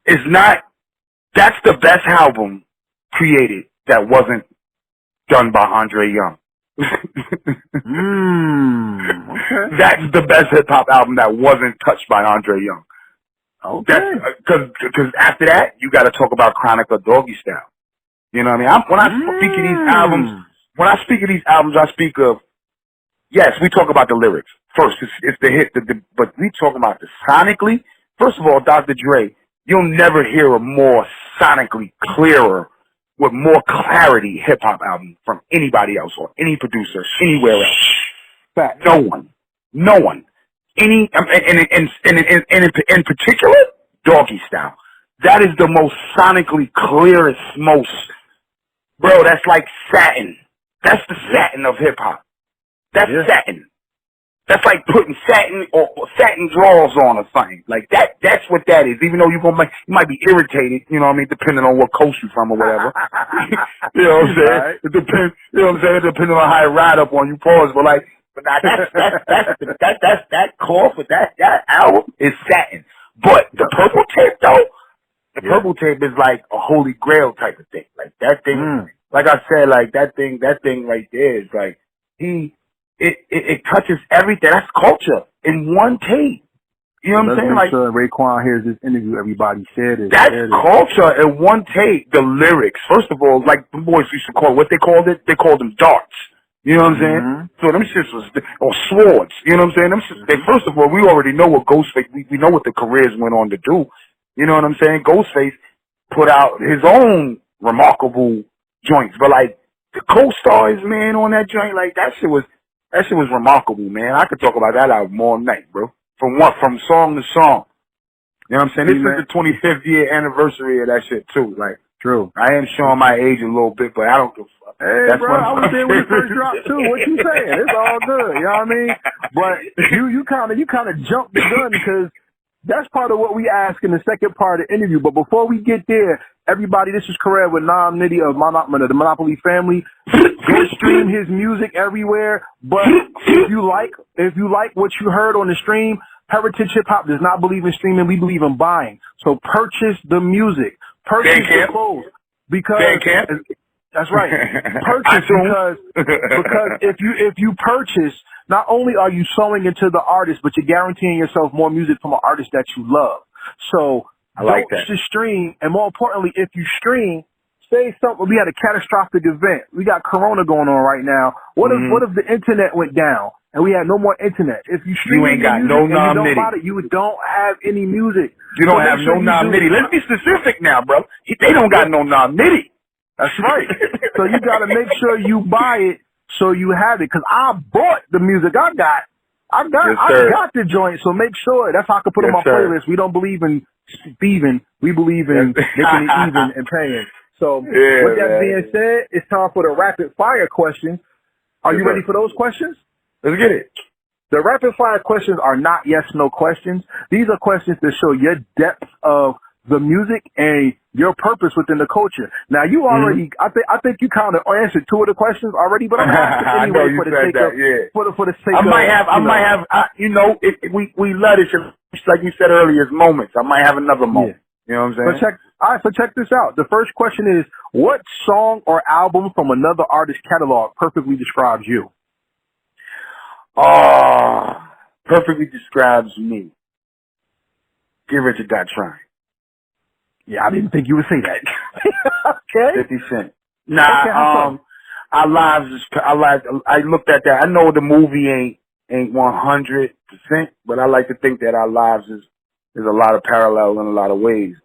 Speaker 3: That's the best album created that wasn't done by Andre Young.
Speaker 2: Okay.
Speaker 3: That's the best hip hop album that wasn't touched by Andre Young.
Speaker 2: Okay.
Speaker 3: Because after that, you got to talk about Chronic or Doggy Style. You know what I mean? When I speak of these albums, I speak of, yes, we talk about the lyrics. First, it's the hit, but we talk about the sonically. First of all, Dr. Dre, you'll never hear a more sonically clearer, with more clarity hip-hop album from anybody else or any producer anywhere else.
Speaker 2: Fact.
Speaker 3: No one. In particular, Doggy Style. That is the most sonically clearest, bro, that's like satin. That's the satin of hip-hop. That's satin. That's like putting satin or satin drawers on or something. Like that's what that is. Even though you might be irritated, you know what I mean, depending on what coast you're from or whatever. You know what I'm saying?
Speaker 2: Right.
Speaker 3: It depends, you know what I'm saying? It depends on how it ride up on you, pause. But like, but now that cloth with that album is satin. But the purple tape though, the purple tape is like a holy grail type of thing. Like that thing, like I said, like that thing right there is like, it touches everything. That's culture in one tape. You know what I'm saying?
Speaker 2: Let's make
Speaker 3: Like,
Speaker 2: sure Raekwon hears this interview. Everybody said it.
Speaker 3: that's culture in one tape. The lyrics, first of all, like the boys used to call what they called it. They called them darts. You know what I'm saying? So them shits was, or swords. You know what I'm saying? Them shits, they, first of all, we already know what Ghostface, we know what the careers went on to do. You know what I'm saying? Ghostface put out his own remarkable joints, but like the co-stars, man, on that joint, like that shit was remarkable, man. I could talk about that album all night, bro. From song to song. You know what I'm saying? This is the 25th year anniversary of that shit too. Like,
Speaker 2: true.
Speaker 3: I am showing my age a little bit, but I don't give a fuck.
Speaker 2: Hey,
Speaker 3: that's
Speaker 2: bro, I was there when it first dropped too. What you saying? It's all good. You know what I mean? But you kind of jumped the gun because that's part of what we ask in the second part of the interview. But before we get there, everybody, this is Karev with Nitty of the Monopoly family. Go stream his music everywhere. But if you like what you heard on the stream, Heritage Hip Hop does not believe in streaming. We believe in buying. So purchase the music. Purchase the clothes. Because that's right. Purchase because if you purchase, not only are you sewing into the artist, but you're guaranteeing yourself more music from an artist that you love. So don't just stream, and more importantly, if you stream, say something. We had a catastrophic event. We got Corona going on right now. What if the internet went down and we had no more internet? If you stream,
Speaker 3: you ain't got no Nitty.
Speaker 2: You don't have any music.
Speaker 3: You don't have no Nitty. Let's be specific now, bro. They don't got no Nitty.
Speaker 2: That's right. So you got to make sure you buy it so you have it. Because I bought the music. I got the joint. So make sure that's how I can put on my playlist. We don't believe in thieving. We believe in making it even and paying. So with that being said, it's time for the rapid fire questions. Are you ready for those questions?
Speaker 3: Let's get it.
Speaker 2: The rapid fire questions are not yes, no questions. These are questions that show your depth of the music and your purpose within the culture. Now you already, I think you kind of answered two of the questions already, but I'm asking anyway for the sake of, for the sake of.
Speaker 3: I might have, you know, we love this, like you said earlier, it's moments. I might have another moment. You know what I'm saying?
Speaker 2: So check this out. The first question is, what song or album from another artist's catalog perfectly describes you?
Speaker 3: Perfectly describes me. Get Rich or Die Trying.
Speaker 2: Yeah, I didn't think you would say that. Okay.
Speaker 3: 50 Cent. Nah, I looked at that. I know the movie ain't 100%, but I like to think that our lives is a lot of parallel in a lot of ways.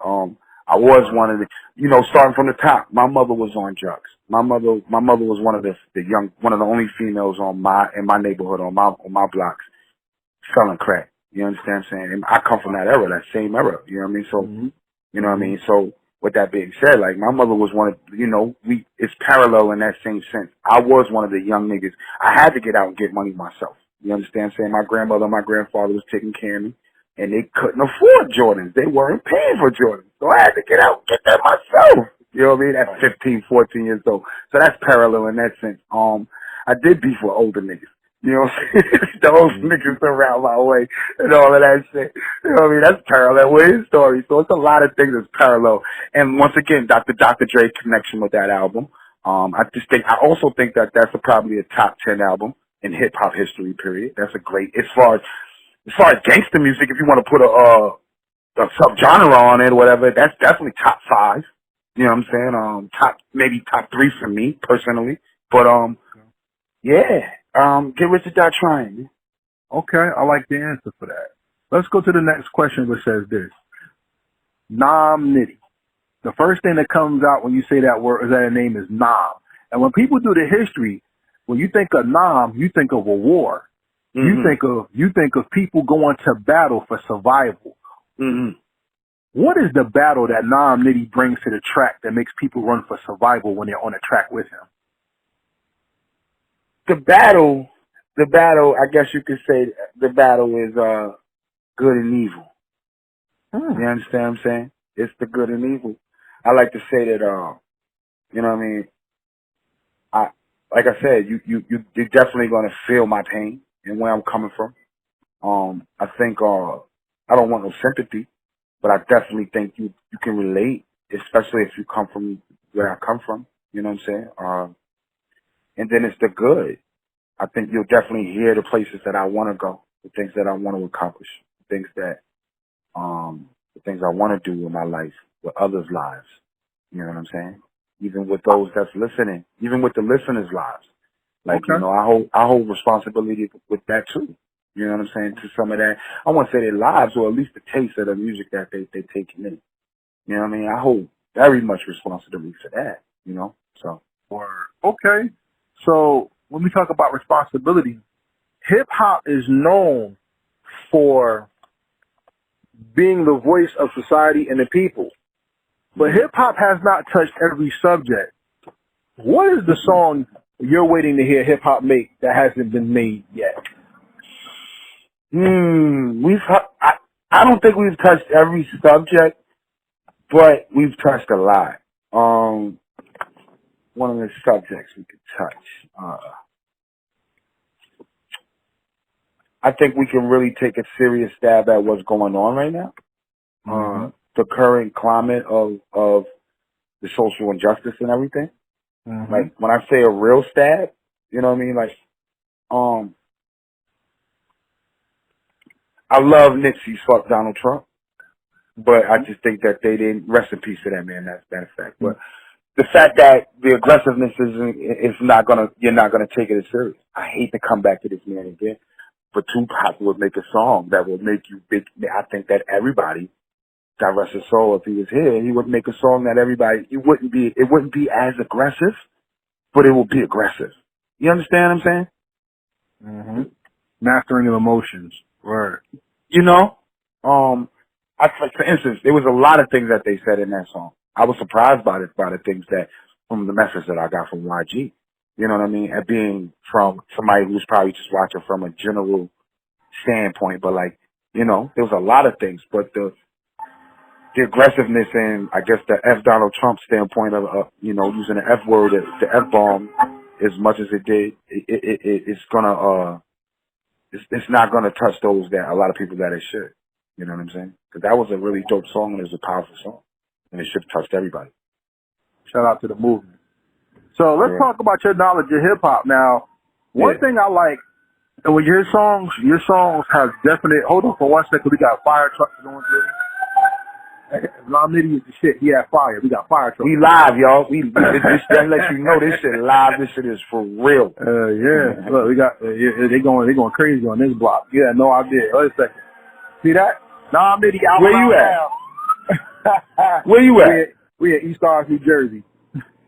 Speaker 3: I was one of the, you know, starting from the top. My mother was on drugs. My mother was one of the only females in my neighborhood, on my blocks, selling crack. You understand what I'm saying? And I come from that era, that same era. You know what I mean? So, you know what I mean? So, with that being said, like, my mother was one of, you know, it's parallel in that same sense. I was one of the young niggas. I had to get out and get money myself. You understand what I'm saying? My grandmother and my grandfather was taking care of me, and they couldn't afford Jordans. They weren't paying for Jordans. So I had to get out and get that myself. You know what I mean? At 15, 14 years old. So that's parallel in that sense. I did beef with older niggas. You know what I'm saying? Those niggas around my way and all of that shit. You know what I mean? That's parallel with his story. So it's a lot of things that's parallel. And once again, Dr. Dre connection with that album. I also think that that's probably a top 10 album in hip hop history, period. That's a great, as far as gangster music, if you want to put a subgenre on it or whatever, that's definitely top 5. You know what I'm saying? Maybe top 3 for me personally. But, Get Rich or Die Trying, man.
Speaker 2: Okay, I like the answer for that. Let's go to the next question, which says this. Nitty. The first thing that comes out when you say that word, that name is Nam. And when people do the history, when you think of Nam, you think of a war. You think of people going to battle for survival. What is the battle that Nam Nitty brings to the track that makes people run for survival when they're on the track with him?
Speaker 3: The battle the battle, I guess you could say the battle is good and evil. You understand what I'm saying? It's the good and evil. I like to say that, you know what I mean? Like I said, you're definitely gonna feel my pain and where I'm coming from. I think I don't want no sympathy, but I definitely think you can relate, especially if you come from where I come from. You know what I'm saying? And then it's the good. I think you'll definitely hear the places that I want to go, the things that I want to accomplish, the things I want to do in my life, with others' lives. You know what I'm saying? Even with those that's listening, even with the listeners' lives. Like, you know, I hold responsibility with that too. You know what I'm saying? To some of that, I want to say their lives, or at least the taste of the music that they taking in. You know what I mean? I hold very much responsibility for that. You know, so.
Speaker 2: Okay, so when we talk about responsibility, hip hop is known for being the voice of society and the people, but hip hop has not touched every subject. What is the song you're waiting to hear hip hop make that hasn't been made yet?
Speaker 3: I don't think we've touched every subject, but we've touched a lot. One of the subjects we could touch. I think we can really take a serious stab at what's going on right now. The current climate of the social injustice and everything. Like, when I say a real stab, you know what I mean? Like, I love Nipsey's fuck Donald Trump, but I just think that they didn't, rest in peace to that man, that's a fact. But the fact that the aggressiveness you're not gonna take it as serious. I hate to come back to this man again, but Tupac would make a song that would make you big. I think that everybody, God rest his soul, if he was here, he would make a song that everybody, it wouldn't be as aggressive, but it would be aggressive. You understand what I'm saying?
Speaker 2: Mastering of emotions. Right.
Speaker 3: You know, for instance, there was a lot of things that they said in that song. I was surprised by the things that, from the message that I got from YG. You know what I mean? And being from somebody who's probably just watching from a general standpoint, but like, you know, there was a lot of things, but the aggressiveness and I guess the F Donald Trump standpoint of, you know, using the F word, the F bomb, as much as it did, it's gonna, it's not gonna touch those that, a lot of people that it should. You know what I'm saying? Because that was a really dope song and it was a powerful song. And it should have touched everybody.
Speaker 2: Shout out to the movement. So let's talk about your knowledge of hip hop. Now, one thing I like, and with your songs have definite, hold on for 1 second, we got fire trucks going through. Nitty is the shit. He had fire. We got fire trucks.
Speaker 3: We live, y'all. This let you know this shit live. This shit is for real.
Speaker 2: Yeah. Look, we got, they going crazy on this block. Yeah, no idea. Wait a second. See that? Nitty out.
Speaker 3: Where you at? Where you at?
Speaker 2: We at East Orange, New Jersey.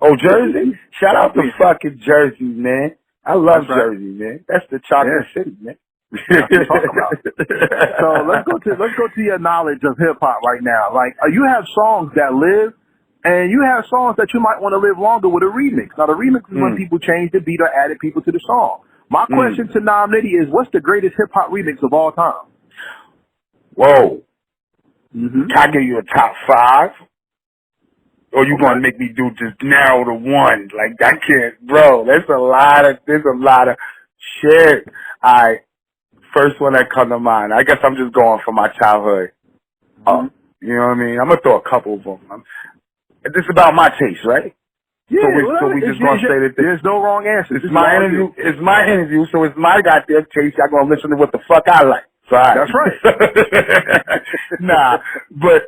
Speaker 3: Oh, Jersey? Shout out to fucking Jersey, man. I love Jersey, man. That's the chocolate city, man.
Speaker 2: So let's go to your knowledge of hip hop right now. Like, you have songs that live, and you have songs that you might want to live longer with a remix. Now, the remix is when people change the beat or added people to the song. My question to Nitty is, what's the greatest hip hop remix of all time?
Speaker 3: Whoa. Can I give you a top 5? Or you gonna make me do just narrow to one? Like, I can't, bro. There's a lot of shit. First one that come to mind. I guess I'm just going for my childhood. You know what I mean? I'm gonna throw a couple of them. This is about my taste, right?
Speaker 2: Yeah.
Speaker 3: So we just gonna say that
Speaker 2: there's no wrong answer.
Speaker 3: It's my interview. It's my interview, so it's my goddamn taste. Y'all gonna listen to what the fuck I like. So
Speaker 2: that's right.
Speaker 3: Nah, but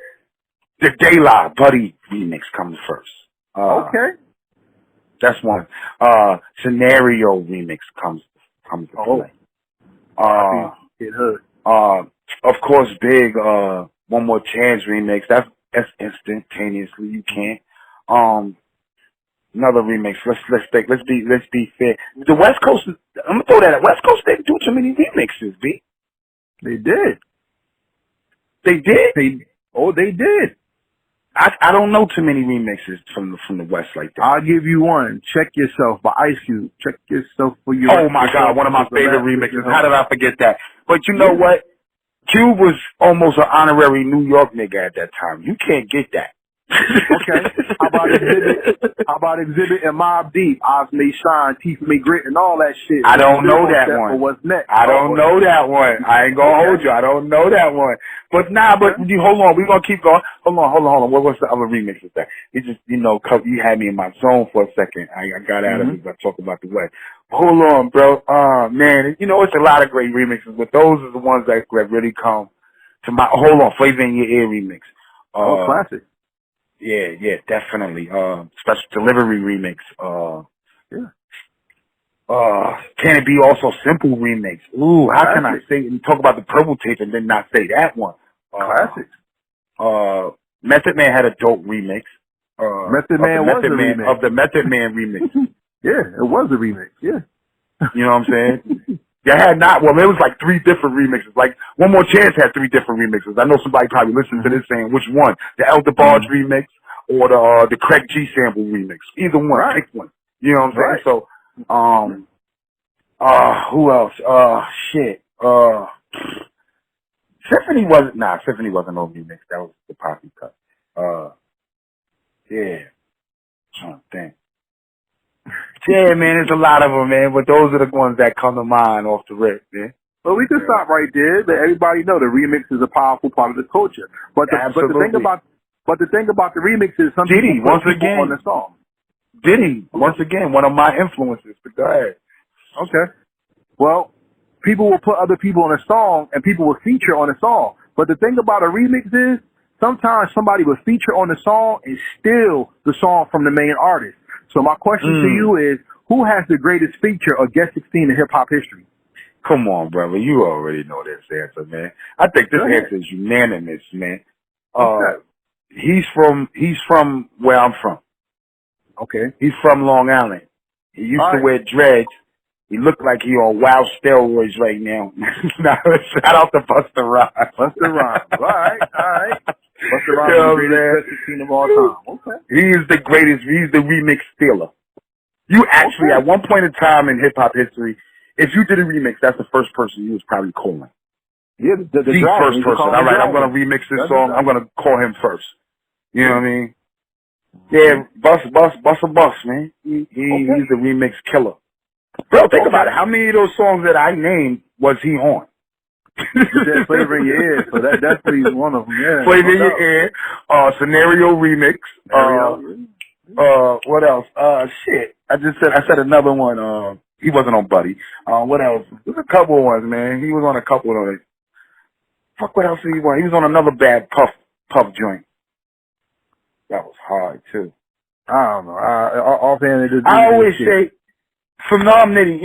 Speaker 3: the De La Buddy remix comes first.
Speaker 2: Okay.
Speaker 3: That's one. Scenario remix comes to play. Of course, Big, One More Chance remix. That's instantaneously. You can't. Another remix. Let's be fair. The West Coast. I'm gonna throw that at West Coast. They didn't do too many remixes, B.
Speaker 2: They did.
Speaker 3: They did.
Speaker 2: They did.
Speaker 4: I don't know too many remixes from the West like that.
Speaker 2: I'll give you one. Check Yourself by Ice Cube. Check Yourself for your.
Speaker 4: Oh my God, one of my favorite remixes. How did I forget that? But you know what? Cube was almost an honorary New York nigga at that time. You can't get that.
Speaker 2: Okay. How about Exhibit and Mobb Deep? Eyes may shine, teeth may grit, and all that shit.
Speaker 4: I don't know that one.
Speaker 2: What's next?
Speaker 4: I don't know that one. I ain't gonna hold you. I don't know that one. But hold on. We're gonna keep going. Hold on. What was the other remix with that? It just, you had me in my zone for a second. I got out of it by talking about the West. Hold on, bro. Man, it's a lot of great remixes, but those are the ones that really come to my, hold on, Flavor in Your Ear remix.
Speaker 2: Classic.
Speaker 4: Yeah, definitely. Special Delivery remix. Can It Be Also Simple remix? Ooh, how can I say and talk about the Purple Tape and then not say that one?
Speaker 2: Classics.
Speaker 4: Method Man had a dope remix.
Speaker 2: Method Man was a remix.
Speaker 4: Of the Method Man remix.
Speaker 2: Yeah, it was a remix. Yeah.
Speaker 4: You know what I'm saying? There was like 3 different remixes. Like, One More Chance had 3 different remixes. I know somebody probably listening to this saying, which one? The Elder Barge remix or the Craig G sample remix? Either one. Pick one. You know what I'm saying? So, who else? Shit. Symphony wasn't no remix. That was the Poppy cut. Yeah. Trying to think. Yeah, man, there's a lot of them, man, but those are the ones that come to mind off the rip, man.
Speaker 2: Well, we can stop right there. Let everybody know the remix is a powerful part of the culture. But the thing about the remix is some
Speaker 4: Diddy,
Speaker 2: people put people on the song.
Speaker 4: Diddy, once again, one of my influences. But go ahead.
Speaker 2: Okay. Well, people will put other people on a song, and people will feature on a song. But the thing about a remix is sometimes somebody will feature on the song and steal the song from the main artist. So my question to you is, who has the greatest feature or guest 16 in hip-hop history?
Speaker 4: Come on, brother. You already know this answer, man. I think this answer is unanimous, man. He's from where I'm from.
Speaker 2: Okay.
Speaker 4: He's from Long Island. He used to wear dreads. He looked like he on wild steroids right now. Shout out to Busta Rhymes.
Speaker 2: Busta Rhymes. All right. Busta Rhymes is the greatest best 16 of all time. Okay.
Speaker 4: He is the greatest. He's the remix stealer. You actually, at one point in time in hip-hop history, if you did a remix, that's the first person you was probably calling.
Speaker 2: Yeah, the
Speaker 4: first person. All right, I'm going to remix this song. I'm going to call him first. You know what I mean? Yeah, Busta, man. He's the remix killer. Bro, think about it. How many of those songs that I named was he on?
Speaker 2: That Flavor in Your Ear, so that definitely is one of them. Yeah.
Speaker 4: Flavor in Your Ear, Scenario remix. What else? Shit. I said another one. He wasn't on Buddy. What else? There's a couple of ones, man. He was on a couple of it. Fuck, what else did he want? He was on another bad puff joint. That was hard too.
Speaker 2: I don't know.
Speaker 4: I always say, from Nitty,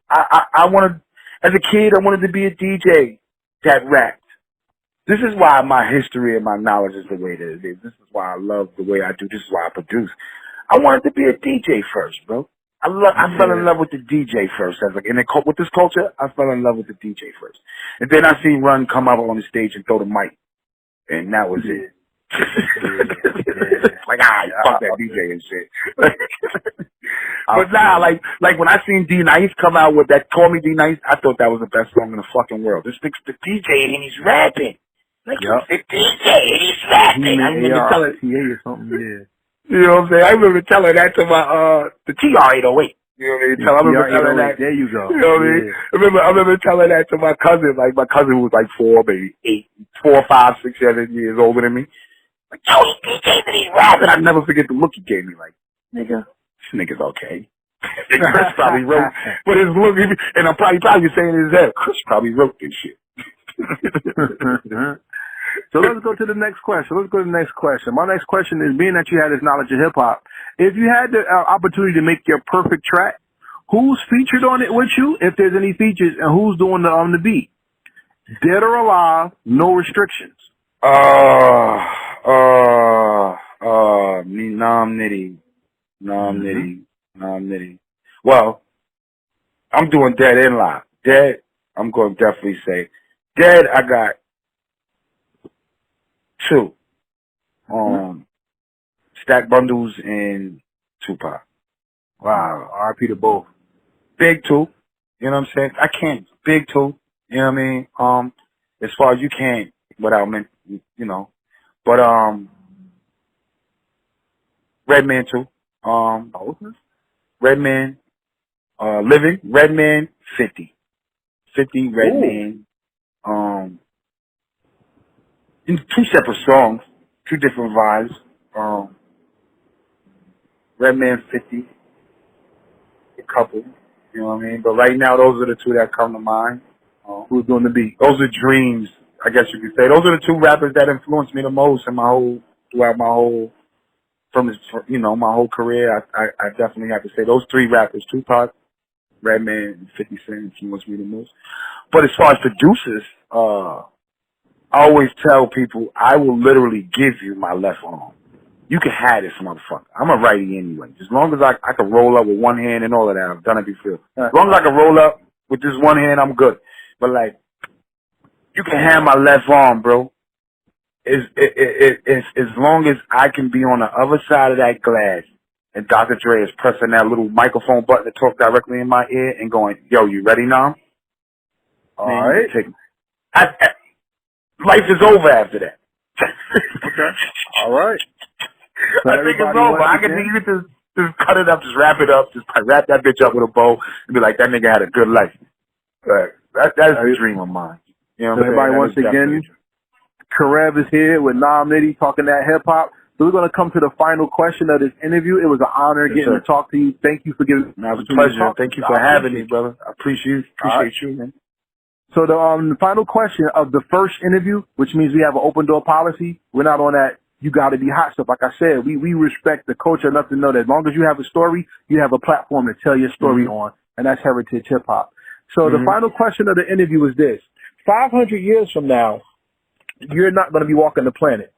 Speaker 4: I wanted, as a kid, I wanted to be a DJ that rapped. This is why my history and my knowledge is the way that it is. This is why I love the way I do. This is why I produce. I wanted to be a DJ first, bro. I fell in love with the DJ first. With this culture, I fell in love with the DJ first. And then I seen Run come up on the stage and throw the mic. And that was it. Like, fuck that DJ and shit. But nah, like when I seen D-Nice come out with that Call Me D-Nice, I thought that was the best song in the fucking world. This nigga's the DJ and he's rapping. Like, he's the DJ and he's rapping. I remember telling
Speaker 2: or something, yeah.
Speaker 4: You know what I'm saying? I remember telling that to my, the TR-808. You know what I mean? I remember telling that.
Speaker 2: There you go.
Speaker 4: You know what I mean? I remember telling that to my cousin. Like, my cousin was like 4, 5, 6, 7 years older than me. Like, yo, he's DJ and he's rapping. I never forget the look he gave me. Like, nigga, this nigga's okay. Chris probably wrote, but his look, and I'm probably saying in his head, Chris probably wrote this shit.
Speaker 2: So let's go to the next question. My next question is, being that you had this knowledge of hip-hop, if you had the opportunity to make your perfect track, who's featured on it with you, if there's any features, and who's doing the beat? Dead or alive, no restrictions.
Speaker 4: Nitty. Well, I'm doing Dead and Live. Dead, I'm going to definitely say. Dead, I got 2. Stack Bundles and Tupac.
Speaker 2: Wow. R.I.P. to both.
Speaker 4: Big two. You know what I'm saying? I can't. Big two. You know what I mean? As far as you can't without, you know. But, Redman too. Redman, Living. Redman, 50. 50, Redman. In two separate songs. Two different vibes. Redman, 50. A couple. You know what I mean? But right now, those are the two that come to mind.
Speaker 2: Who's doing the beat?
Speaker 4: Those are dreams, I guess you could say. Those are the two rappers that influenced me the most in throughout my whole career. I definitely have to say those three rappers, Tupac, Redman, and 50 Cent, influenced me the most. But as far as producers, I always tell people I will literally give you my left arm. You can have this motherfucker. I'm a righty anyway. As long as I can roll up with one hand and all of that, I've done it before. As long as I can roll up with this one hand, I'm good. But like, you can have my left arm, bro. As long as I can be on the other side of that glass and Dr. Dre is pressing that little microphone button to talk directly in my ear and going, yo, you ready now?
Speaker 2: All right.
Speaker 4: Life is over after that.
Speaker 2: Okay. All right. So
Speaker 4: I think it's over. I can just cut it up, just wrap it up, just wrap that bitch up with a bow and be like, that nigga had a good life. But that's a dream of mine. You know what I'm saying?
Speaker 2: Once again, Karev is here with Nitty talking that hip hop. So we're going to come to the final question of this interview. It was an honor getting to talk to you. Thank you for giving me
Speaker 4: the opportunity. Pleasure. Thank you for having me, brother. I appreciate you, man.
Speaker 2: So the final question of the first interview, which means we have an open door policy. We're not on that. You got to be hot stuff. Like I said, we respect the culture enough to know that as long as you have a story, you have a platform to tell your story on, and that's heritage hip hop. So the final question of the interview is this: 500 years from now, you're not going to be walking the planet.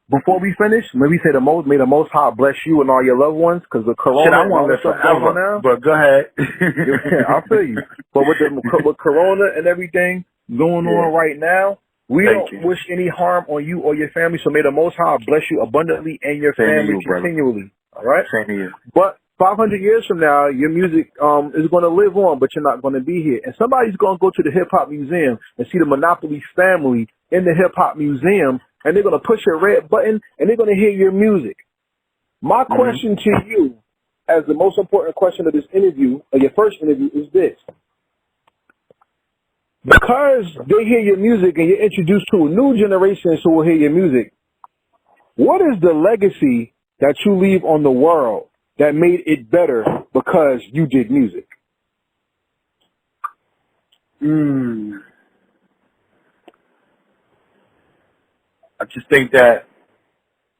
Speaker 2: Before we finish, maybe say may the Most High bless you and all your loved ones, because the Corona.
Speaker 4: Shit, I want to live forever now. But go ahead.
Speaker 2: Yeah, I feel you. But with Corona and everything going on right now, we don't wish any harm on you or your family. So may the Most High bless you abundantly and your family continually. All right.
Speaker 4: Same to you.
Speaker 2: But 500 years from now, your music is going to live on, but you're not going to be here. And somebody's going to go to the Hip Hop Museum and see the Monopoly family in the Hip Hop Museum, and they're going to push a red button, and they're going to hear your music. My question to you, as the most important question of this interview, or your first interview, is this. Because they hear your music and you're introduced to a new generation who will hear your music, what is the legacy that you leave on the world that made it better because you did music?
Speaker 4: I just think that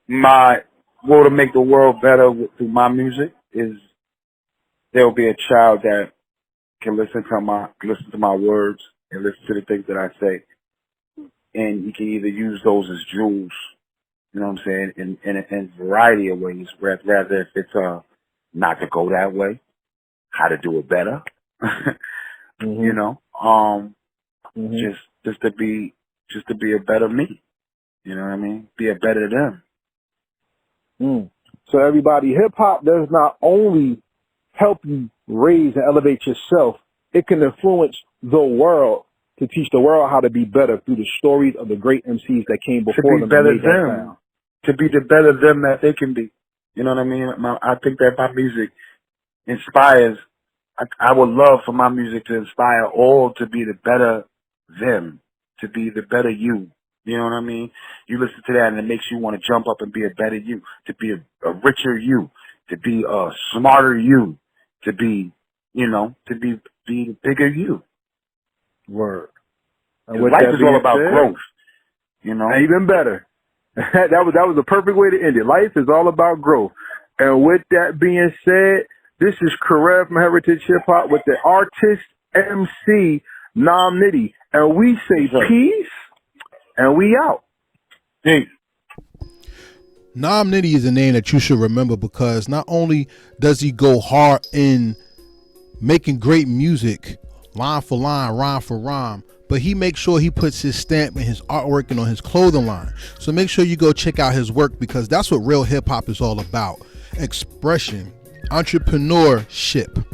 Speaker 4: my goal to make the world better through my music is there will be a child that can listen to my words and listen to the things that I say, and he can either use those as jewels, you know what I'm saying, in a variety of ways, rather if it's not to go that way, how to do it better, you know, just to be a better me. You know what I mean? Be a better them.
Speaker 2: So everybody, hip-hop does not only help you raise and elevate yourself, it can influence the world to teach the world how to be better through the stories of the great MCs that came before them.
Speaker 4: To be the better them that they can be. You know what I mean? I think that my music inspires, I would love for my music to inspire all to be the better them, to be the better you. You know what I mean? You listen to that and it makes you want to jump up and be a better you, to be a richer you, to be a smarter you, to be, you know, to be the bigger you.
Speaker 2: Word.
Speaker 4: And life is all about growth, you know?
Speaker 2: Even better. that was the perfect way to end it. Life is all about growth. And with that being said, this is Karev from Heritage Hip Hop with the artist MC Nitty. And we say peace. And we out.
Speaker 4: Peace.
Speaker 1: Nitty is a name that you should remember because not only does he go hard in making great music, line for line, rhyme for rhyme, but he makes sure he puts his stamp and his artwork and on his clothing line. So make sure you go check out his work, because that's what real hip hop is all about. Expression, entrepreneurship,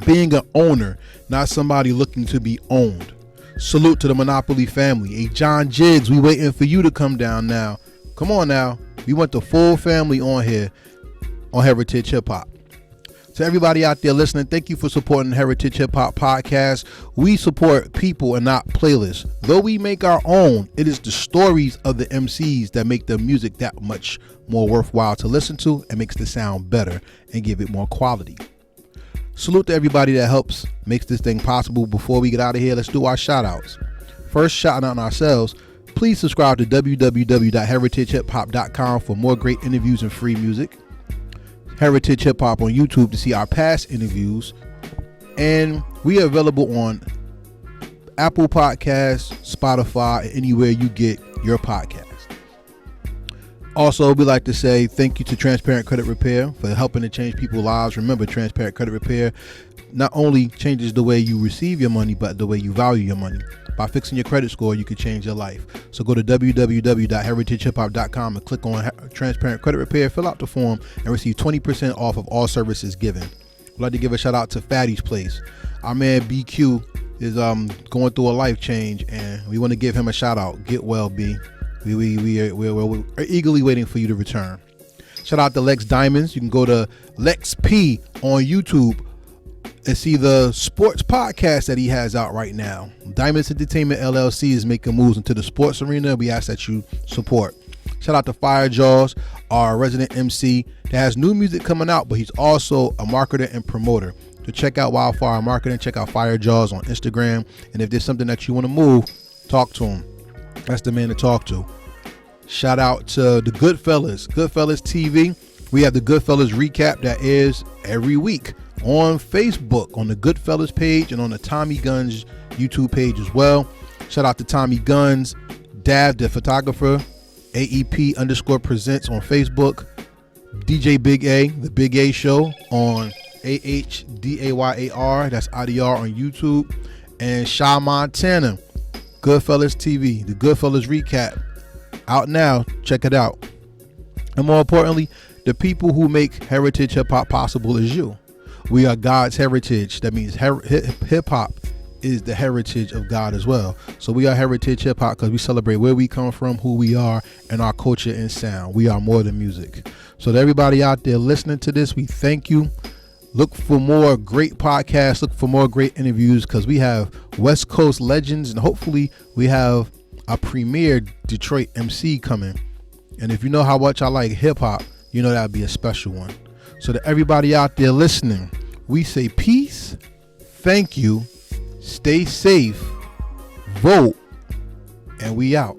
Speaker 1: being an owner, not somebody looking to be owned. Salute to the Monopoly family. Hey, John Jiggs, we waiting for you to come down now. Come on now. We want the full family on here on Heritage Hip Hop. To everybody out there listening, thank you for supporting Heritage Hip Hop Podcast. We support people and not playlists. Though we make our own, it is the stories of the MCs that make the music that much more worthwhile to listen to and makes the sound better and give it more quality. Salute to everybody that helps makes this thing possible. Before we get out of here, let's do our shout outs. First, shouting out ourselves. Please subscribe to www.heritagehiphop.com for more great interviews and free music. Heritage Hip Hop on YouTube to see our past interviews. And we are available on Apple Podcasts, Spotify, and anywhere you get your podcast. Also, we'd like to say thank you to Transparent Credit Repair for helping to change people's lives. Remember, Transparent Credit Repair not only changes the way you receive your money, but the way you value your money. By fixing your credit score, you can change your life. So go to www.heritagehiphop.com and click on Transparent Credit Repair, fill out the form, and receive 20% off of all services given. We'd like to give a shout out to Fatty's Place. Our man BQ is going through a life change, and we want to give him a shout out. Get well, B. We're eagerly waiting for you to return. Shout out to Lex Diamonds. You can go to Lex P on YouTube and see the sports podcast that he has out right now. Diamonds Entertainment LLC is making moves into the sports arena. We ask that you support. Shout out to Fire Jaws, our resident MC that has new music coming out, but he's also a marketer and promoter. So check out Wildfire Marketing, check out Fire Jaws on Instagram, and if there's something that you want to move, talk to him. That's the man to talk to. Shout out to the Goodfellas TV. We have the Goodfellas recap that airs every week on Facebook, on the Goodfellas page, and on the Tommy Guns YouTube page as well. Shout out to Tommy Guns, Dav the photographer, AEP_presents on Facebook, DJ Big A, the Big A Show on AHDAYAR, that's IDR on YouTube, and Shy Montana, Goodfellas TV, the Goodfellas recap, out now. Check it out. And more importantly, the people who make Heritage Hip Hop possible is you. We are God's heritage. That means hip hop is the heritage of God as well. So we are Heritage Hip Hop because we celebrate where we come from, who we are, and our culture and sound. We are more than music. So to everybody out there listening to this, we thank you. Look for more great podcasts. Look for more great interviews, because we have West Coast legends, and hopefully we have a premier Detroit MC coming. And if you know how much I like hip hop, you know that would be a special one. So to everybody out there listening, we say peace, thank you, stay safe, vote, and we out.